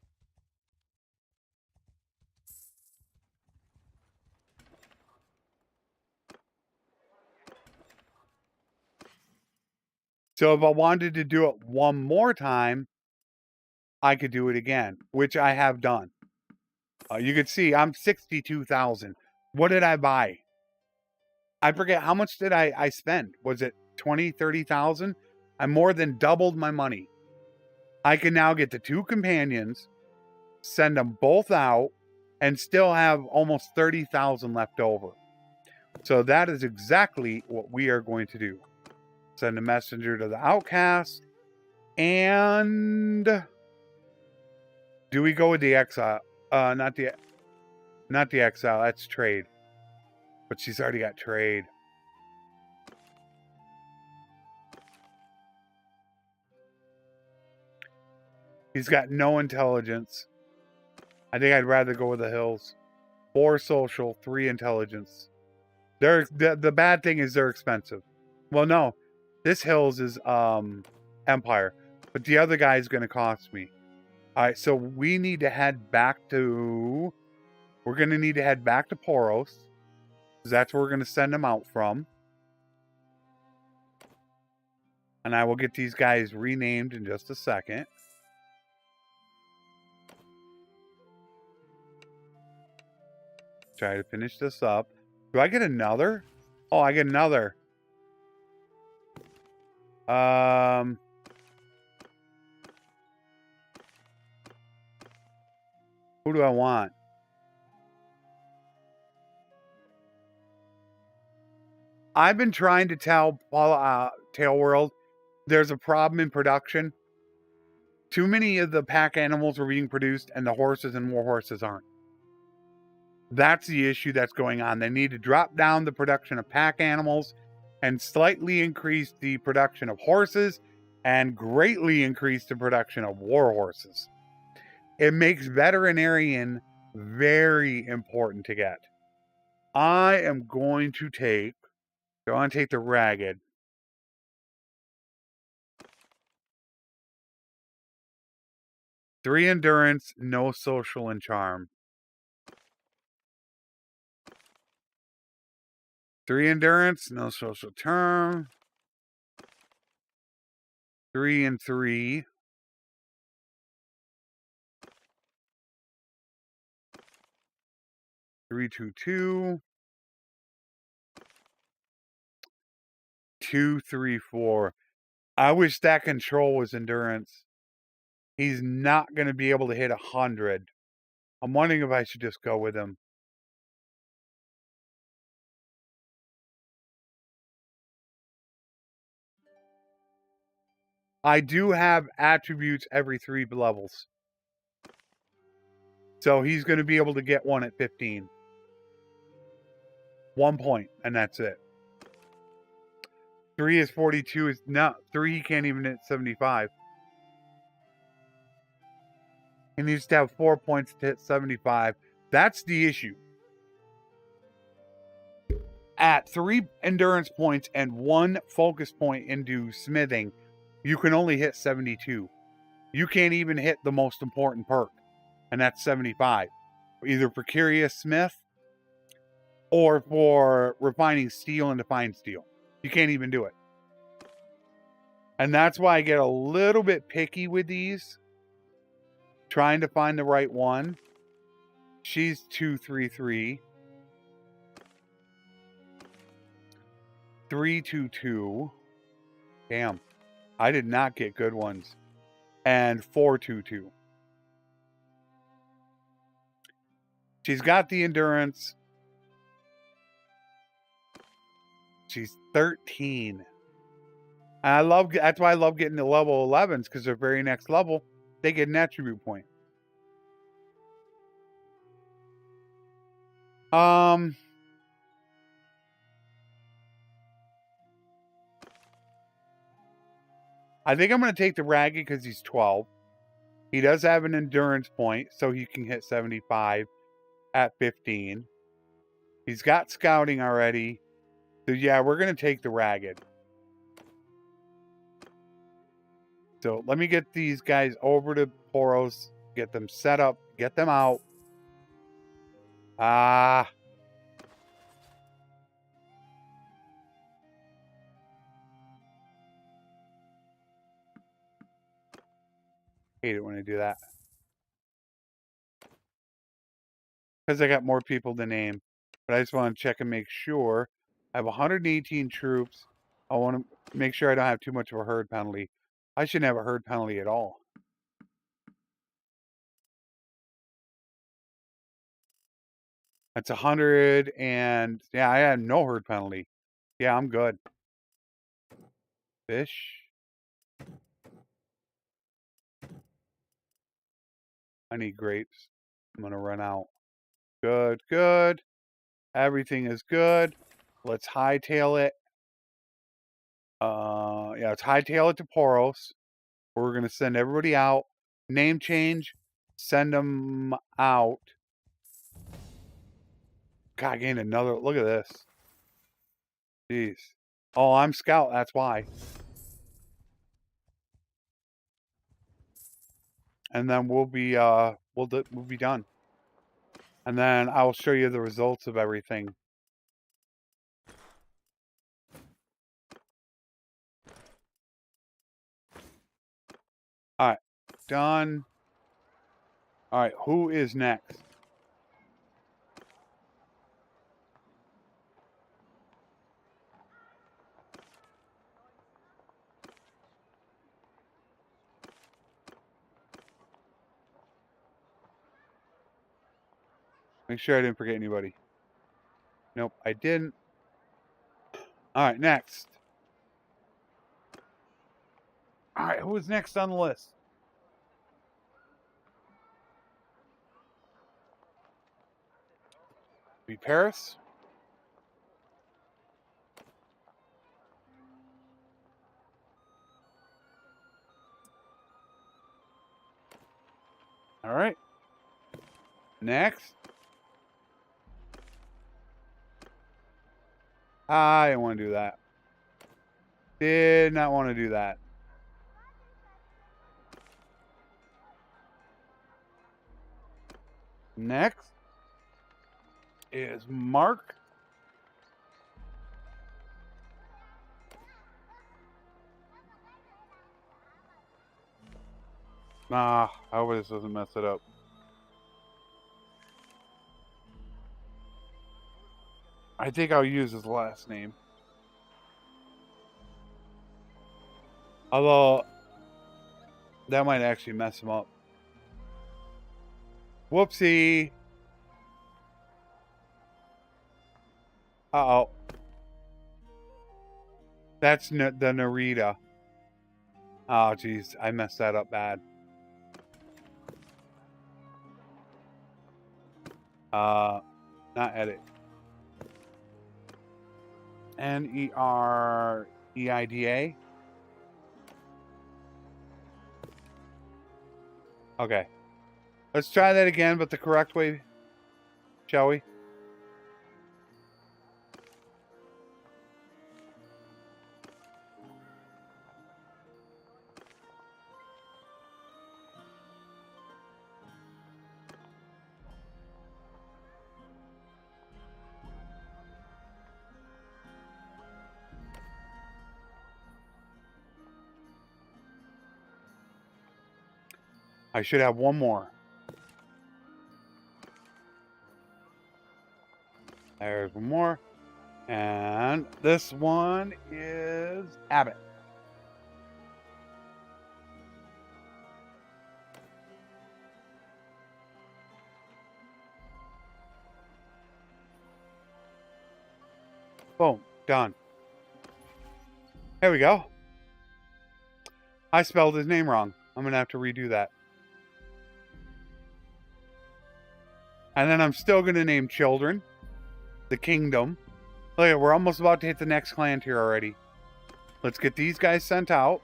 So if I wanted to do it one more time, I could do it again, which I have done. You can see I'm 62,000. What did I buy? I forget, how much did I spend? Was it 20, 30,000? I more than doubled my money. I can now get the 2 companions, send them both out, and still have almost 30,000 left over. So that is exactly what we are going to do. Send a messenger to the outcast. And do we go with the exile? Not the... Not the exile, that's trade. But she's already got trade. He's got no intelligence. I think I'd rather go with the hills. 4 social, 3 intelligence. The bad thing is they're expensive. Well, no. This hills is Empire. But the other guy is going to cost me. Alright, so we need to head back to... We're going to need to head back to Poros. Because that's where we're going to send them out from. And I will get these guys renamed in just a second. Try to finish this up. Do I get another? Oh, I get another. Who do I want? I've been trying to tell Tail World there's a problem in production. Too many of the pack animals are being produced and the horses and war horses aren't. That's the issue that's going on. They need to drop down the production of pack animals and slightly increase the production of horses and greatly increase the production of war horses. It makes veterinarian very important to get. I am going to take the ragged. Three endurance, no social and charm. 3 endurance, no social term. 3 and 3. 3, 2, 2. 2, 3, 4. I wish that control was endurance. He's not going to be able to hit 100. I'm wondering if I should just go with him. I do have attributes every 3 levels. So he's going to be able to get one at 15. 1 point, and that's it. 3 is 42. Is not 3. He can't even hit 75. He needs to have 4 points to hit 75. That's the issue. At 3 endurance points and 1 focus point into smithing, you can only hit 72. You can't even hit the most important perk, and that's 75. Either for Curious Smith or for refining steel into fine steel. You can't even do it. And that's why I get a little bit picky with these. Trying to find the right one. She's 233. 322. Damn. I did not get good ones. And 422. She's got the endurance. She's 13. And that's why I love getting the level 11s, because their very next level, they get an attribute point. I think I'm going to take the Raggy because he's 12. He does have an endurance point, so he can hit 75 at 15. He's got scouting already. So yeah, we're going to take the Ragged. So let me get these guys over to Poros, get them set up, get them out. Hate it when I do that. Because I got more people to name. But I just want to check and make sure. I have 118 troops. I want to make sure I don't have too much of a herd penalty. I shouldn't have a herd penalty at all. That's 100 and... Yeah, I had no herd penalty. Yeah, I'm good. Fish. I need grapes. I'm going to run out. Good, good. Everything is good. Let's hightail it. Yeah, let's hightail it to Poros. We're going to send everybody out. Name change. Send them out. God, I gained another. Look at this. Jeez. Oh, I'm scout. That's why. And then we'll be done. And then I'll show you the results of everything. All right, done. All right, who is next? Make sure I didn't forget anybody. Nope, I didn't. All right, next. All right, who is next on the list? Be Paris. All right. Next. I didn't want to do that. Did not want to do that. Next is Mark. Nah, I hope this doesn't mess it up. I think I'll use his last name. Although, that might actually mess him up. Whoopsie. Uh-oh. That's the Narita. Oh, geez. I messed that up bad. Not edit. Nereida. Okay. Let's try that again, but the correct way, shall we? I should have one more. There's one more. And this one is Abbott. Boom. Done. There we go. I spelled his name wrong. I'm going to have to redo that. And then I'm still going to name children. The kingdom. Look, we're almost about to hit the next clan tier already. Let's get these guys sent out.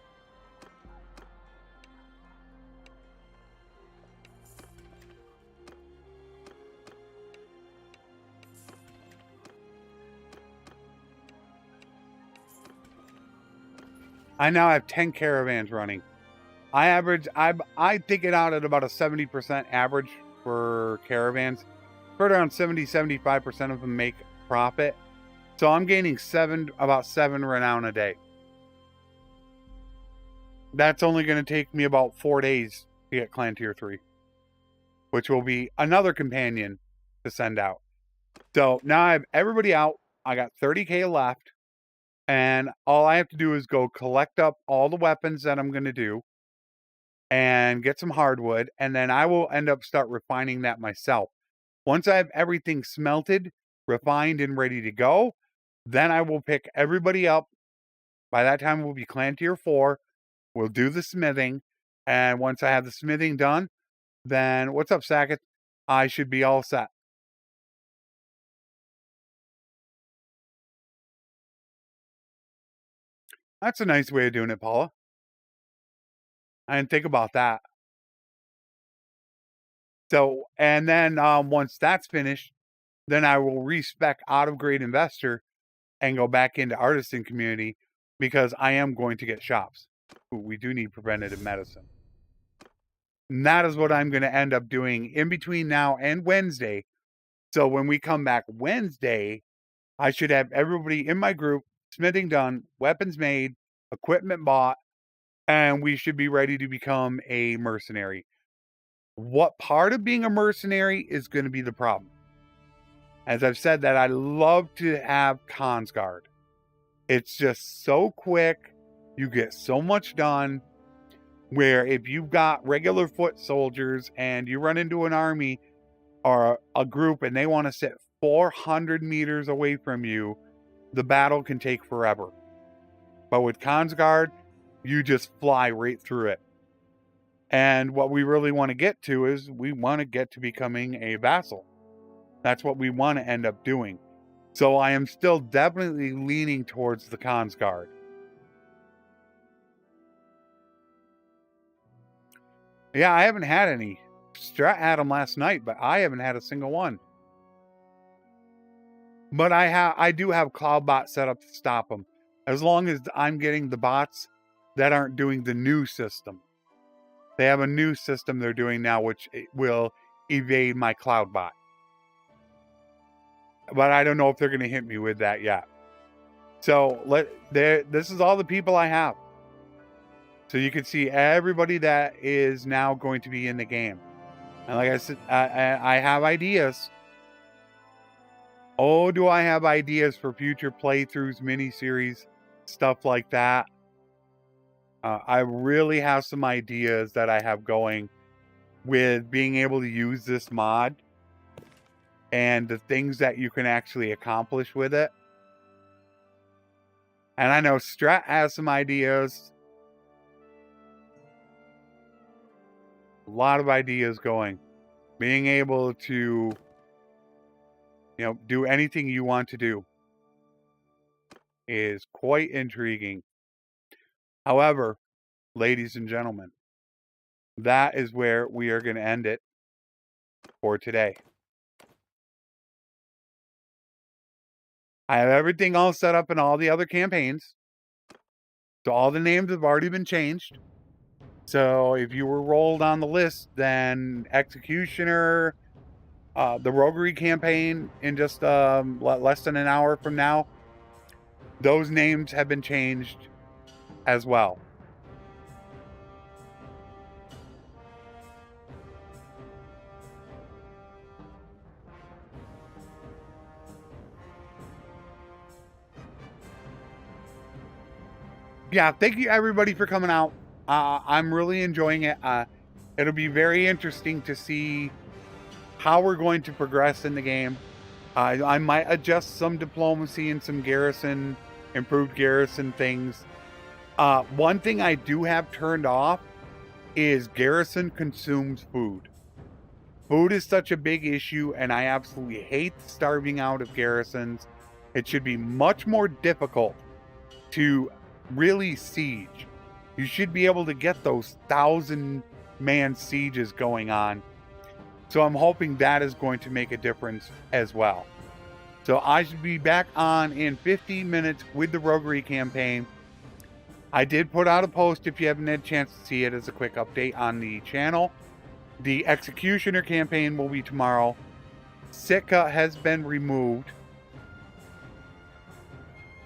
I now have 10 caravans running. I think it out at about a 70% average for caravans. For around 70-75% of them make profit. So I'm gaining about 7 renown a day. That's only going to take me about 4 days to get clan tier 3. Which will be another companion to send out. So now I have everybody out. I got 30k left. And all I have to do is go collect up all the weapons that I'm going to do. And get some hardwood. And then I will start refining that myself. Once I have everything smelted, refined, and ready to go, then I will pick everybody up. By that time, we'll be clan tier 4. We'll do the smithing. And once I have the smithing done, then what's up, Sackett? I should be all set. That's a nice way of doing it, Paula. I didn't think about that. So, and then once that's finished, then I will respec out of Great Investor and go back into Artisan Community because I am going to get shops. We do need preventative medicine. And that is what I'm going to end up doing in between now and Wednesday. So when we come back Wednesday, I should have everybody in my group, smithing done, weapons made, equipment bought, and we should be ready to become a mercenary. What part of being a mercenary is going to be the problem? As I've said that I love to have Cons Guard. It's just so quick. You get so much done. Where if you've got regular foot soldiers and you run into an army or a group and they want to sit 400 meters away from you, the battle can take forever. But with Cons Guard, you just fly right through it. And what we really want to get to is we want to get to becoming a vassal. That's what we want to end up doing. So I am still definitely leaning towards the Cons Guard. Yeah, I haven't had any. Strat had them last night, but I haven't had a single one. But I do have Cloudbot set up to stop them. As long as I'm getting the bots that aren't doing the new system. They have a new system they're doing now, which will evade my Cloudbot. But I don't know if they're going to hit me with that yet. So this is all the people I have. So you can see everybody that is now going to be in the game. And like I said, I have ideas. Oh, do I have ideas for future playthroughs, miniseries, stuff like that. I really have some ideas that I have going with being able to use this mod and the things that you can actually accomplish with it. And I know Strat has some ideas. A lot of ideas going. Being able to, do anything you want to do is quite intriguing. However, ladies and gentlemen, that is where we are going to end it for today. I have everything all set up in all the other campaigns. So all the names have already been changed. So if you were rolled on the list, then Executioner, the Roguery campaign in just less than an hour from now, those names have been changed as well. Yeah, thank you everybody for coming out. I'm really enjoying it. It'll be very interesting to see how we're going to progress in the game. I might adjust some diplomacy and some garrison, improved garrison things. One thing I do have turned off is garrison consumes food. Food is such a big issue, and I absolutely hate the starving out of garrisons. It should be much more difficult to really siege. You should be able to get those 1,000-man sieges going on. So I'm hoping that is going to make a difference as well. So I should be back on in 15 minutes with the Roguery campaign. I did put out a post, if you haven't had a chance to see it, as a quick update on the channel. The Executioner campaign will be tomorrow. Sitka has been removed.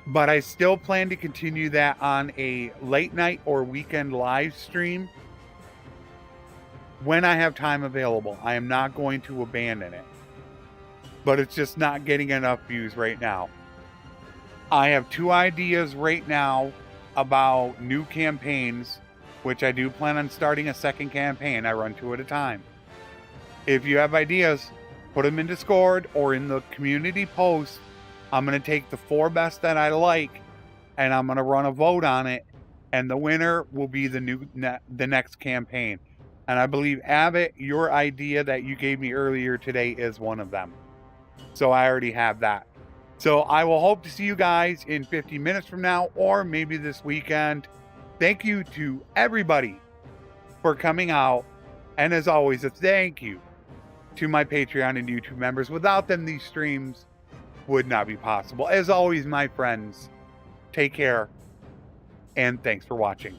But I still plan to continue that on a late night or weekend live stream when I have time available. I am not going to abandon it. But it's just not getting enough views right now. I have 2 ideas right now about new campaigns, which I do plan on starting a second campaign. I run 2 at a time. If you have ideas, put them in Discord or in the community post. I'm going to take the 4 best that I like, and I'm going to run a vote on it, and the winner will be the next campaign. And I believe, Abbott, your idea that you gave me earlier today is one of them. So I already have that. So I will hope to see you guys in 15 minutes from now, or maybe this weekend. Thank you to everybody for coming out. And as always, a thank you to my Patreon and YouTube members. Without them, these streams would not be possible. As always, my friends, take care, and thanks for watching.